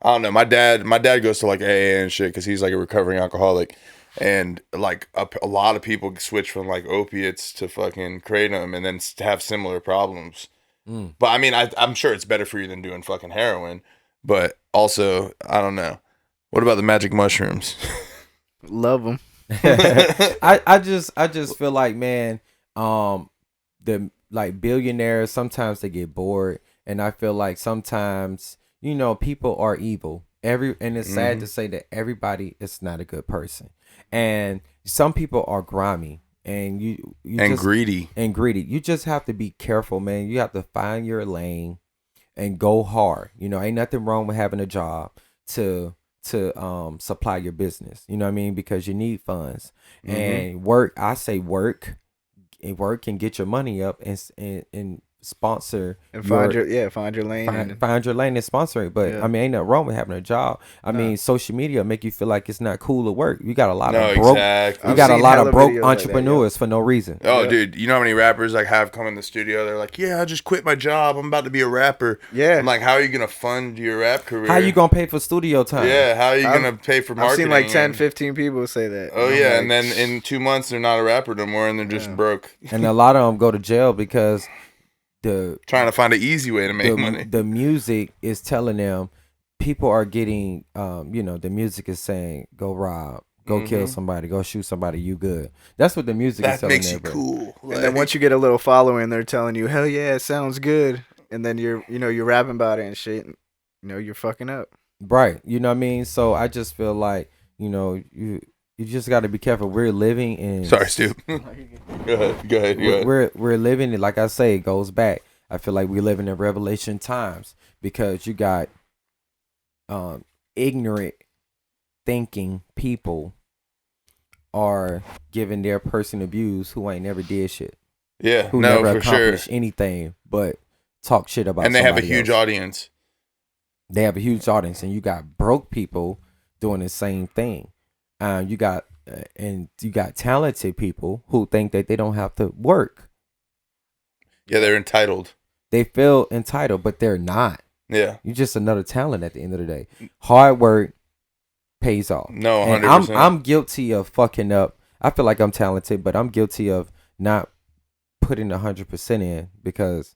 I don't know. My dad goes to like AA and shit because he's like a recovering alcoholic, and like a lot of people switch from like opiates to fucking kratom and then have similar problems. But I mean, I'm sure it's better for you than doing fucking heroin. But also, I don't know. What about the magic mushrooms? Love them. I just feel like, man, the like billionaires sometimes they get bored, and I feel like sometimes people are evil. And it's sad to say that everybody is not a good person, and some people are grimy, and you And just, greedy. and greedy. You just have to be careful, man. You have to find your lane and go hard. Ain't nothing wrong with having a job to supply your business. You know what I mean? Because you need funds and work. I say work and get your money up and sponsor And find your lane. find your lane and sponsor it. But Yeah. I mean, ain't nothing wrong with having a job. I mean, social media make you feel like it's not cool to work. You got a lot No, of broke. exactly. You got a seen lot hella of broke videos like that, entrepreneurs for no reason. Oh, Yeah. dude, you know how many rappers like have come in the studio? They're like, "Yeah, I just quit my job. I'm about to be a rapper." Yeah. I'm like, "How are you gonna fund your rap career? How you gonna pay for studio time? Yeah, how are you I've- gonna pay for I've marketing?" seen like 10, and- 15 people say that. Oh I'm yeah, like, and then in 2 months they're not a rapper no more, and they're just Yeah. broke, And a lot of them go to jail because the trying to find an easy way to make money. the music is telling them people are getting the music is saying go rob, go kill somebody, go shoot somebody, you good. That's what the music is That telling makes you everybody. cool. and then once you get a little following, they're telling you, hell yeah, it sounds good. And then you're rapping about it and shit. You're fucking up. Right. You know what I mean? So I just feel like, you just got to be careful. We're living in Sorry, Stu. Go ahead. we're living in, like I say, it goes back. I feel like we're living in Revelation times because you got ignorant thinking people are giving their personal views who ain't never did shit, Yeah, who no, never for sure. accomplished anything but talk shit about And they have a somebody huge else. audience. They have a huge audience, and you got broke people doing the same thing. You got talented people who think that they don't have to work. Yeah, they're entitled. They feel entitled, but they're not. Yeah, You're just another talent at the end of the day. Hard work pays off. no, And 100%. I'm guilty of fucking up. I feel like I'm talented, but I'm guilty of not putting 100% in because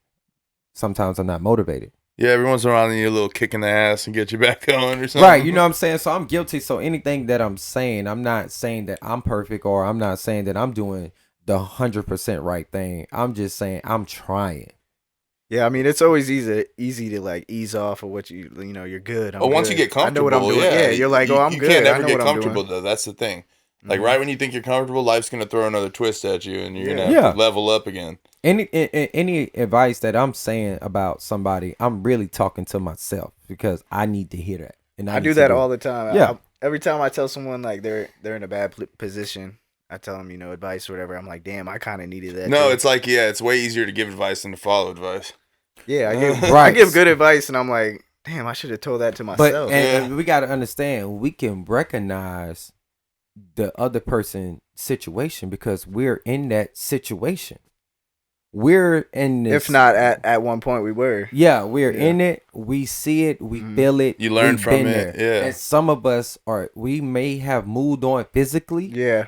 sometimes I'm not motivated. Yeah, every once in a while, you need a little kick in the ass and get you back on or something. Right, you know what I'm saying? So I'm guilty. So anything that I'm saying, I'm not saying that I'm perfect, or I'm not saying that I'm doing the 100% right thing. I'm just saying I'm trying. Yeah, I mean, it's always easy to like ease off of what you're good. But once you get I know what I'm comfortable, doing. yeah, You're like, I'm you good. can't I ever know get what I'm comfortable doing. though. That's the thing. Like right when you think you're comfortable, life's gonna throw another twist at you, and you're gonna have Yeah. to level up again. Any advice that I'm saying about somebody, I'm really talking to myself because I need to hear that. And I need do to that all the time. Yeah. Every time I tell someone like they're in a bad position, I tell them, advice or whatever. I'm like, damn, I kind of needed that. No, too. it's like, yeah, it's way easier to give advice than to follow advice. Yeah, I give Right. I give good advice, and I'm like, damn, I should have told that to But myself. and we got to understand, we can recognize the other person's situation because we're in that situation. We're in this. If not at one point we were. Yeah, we're in it. We see it. We feel it. You learn we've from been it, there. yeah. And some of us we may have moved on physically. Yeah.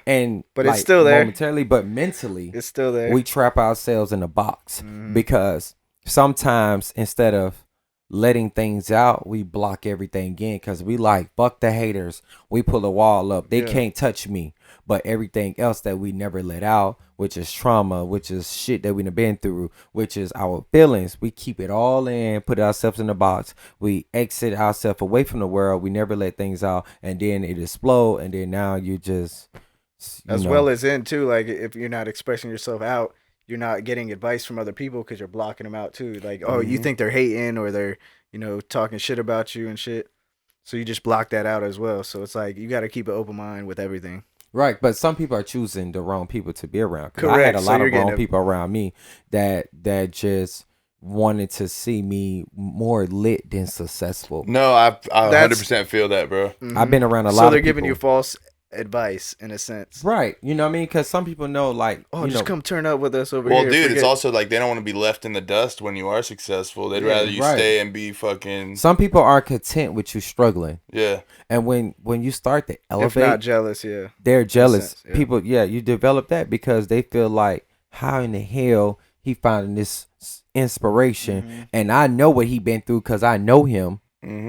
But it's still there. momentarily, but mentally, It's still there. we trap ourselves in a box because sometimes instead of letting things out, we block everything in because we like, fuck the haters. We pull a wall up. They can't touch me. But everything else that we never let out, which is trauma, which is shit that we've been through, which is our feelings, we keep it all in, put ourselves in a box. We exit ourselves away from the world. We never let things out. And then it explode. And then now you just... well as in, too, like, if you're not expressing yourself out, you're not getting advice from other people because you're blocking them out, too. Like, oh, you think they're hating or they're, talking shit about you and shit. So you just block that out as well. So it's like, you got to keep an open mind with everything. Right, but some people are choosing the wrong people to be around. Correct. I had a So lot you're of getting wrong people around me that just wanted to see me more lit than successful. No, I 100% feel that, bro. I've been around a lot of people. So they're giving you false advice in a sense. Right, you know what I mean? Because some people know, like, just come turn up with us over Well, here. dude, it's also like they don't want to be left in the dust when you are successful. They'd rather you stay and be fucking... Some people are content with you struggling. Yeah. And when you start to elevate... If not jealous, yeah. They're jealous. Sense, yeah. People, you develop that because they feel like, how in the hell he finding this inspiration? And I know what he been through because I know him.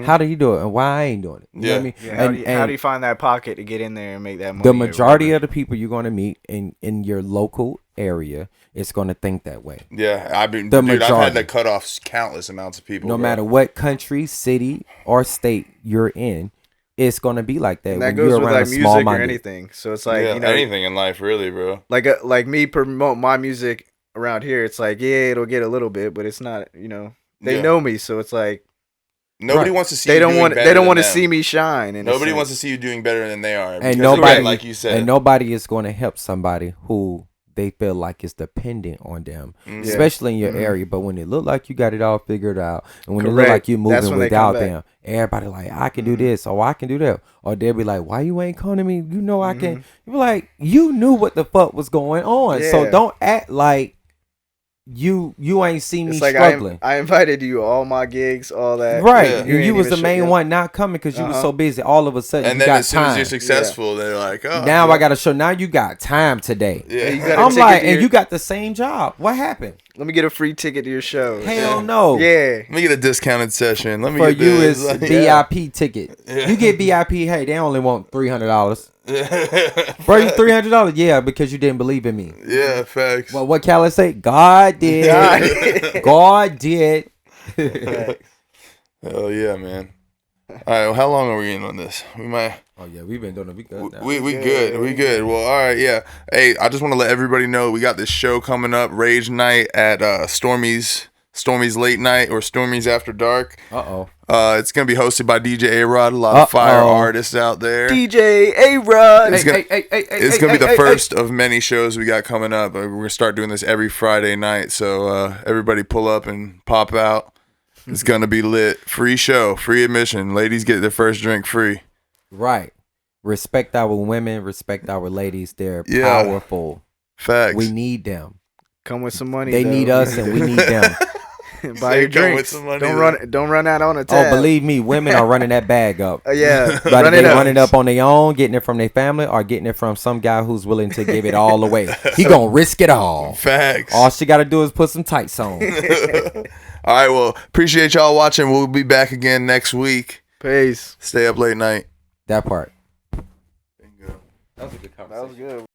How did he do it and why I ain't doing it? You know what I mean? Yeah, how do you find that pocket to get in there and make that money? The majority of the people you're going to meet in your local area is going to think that way. Yeah, I've had to cut off countless amounts of people. No matter what country, city, or state you're in, it's going to be like that. And that when goes you're with around like a music small or minded. anything. So it's like, anything in life, really, bro. Like me promote my music around here. It's like, it'll get a little bit, but it's not, they know me. So it's like, nobody wants to see they don't want to see me shine. Nobody wants to see you doing better than they are. And nobody, like you said, and nobody is going to help somebody who they feel like is dependent on them, especially in your area. But when it look like you got it all figured out, and when it look like you're moving without them, everybody like, I can do this or I can do that, or they'll be like, why you ain't coming to me? You know I can. You be like, you knew what the fuck was going on, so don't act like you ain't seen me struggling. I invited you all my gigs, all that. Right. Yeah. And you was the main one not coming because you was so busy. All of a sudden, and you then got as soon time. as you're successful, they're like, oh. Now I got to show. Now you got time today. Yeah. I'm like, and you got the same job. What happened? Let me get a free ticket to your show. Hell no. Yeah. Let me get a discounted session. Let me For get you this. is VIP ticket. Yeah. You get VIP. Hey, they only want $300. Bro, you $300? Yeah, because you didn't believe in me. Yeah, facts. Well, what Khaled say? God did. God did. Hell yeah, man. All right, well, how long are we in on this? We might. Oh yeah, we've been doing it. We good now. We good. We good. Well, all right, yeah. Hey, I just want to let everybody know we got this show coming up, Rage Night at Stormy's Late Night or Stormy's After Dark. It's gonna be hosted by DJ A-Rod. A lot of fire artists out there. DJ A-Rod. It's gonna be the first of many shows we got coming up. We're gonna start doing this every Friday night. So everybody pull up and pop out. It's gonna be lit. Free show, free admission. Ladies get their first drink free. Right. Respect our women. Respect our ladies. They're powerful. Facts. We need them. Come with some money. They need us, and we need them. Buy your drinks. Don't run out on a tab. Oh, believe me, women are running that bag up. Yeah, Whether they running up on their own, getting it from their family, or getting it from some guy who's willing to give it all away. He gonna risk it all. Facts. All she gotta do is put some tights on. All right, well, appreciate y'all watching. We'll be back again next week. Peace. Stay up late night. That part. Bingo. That was a good conversation. That was good.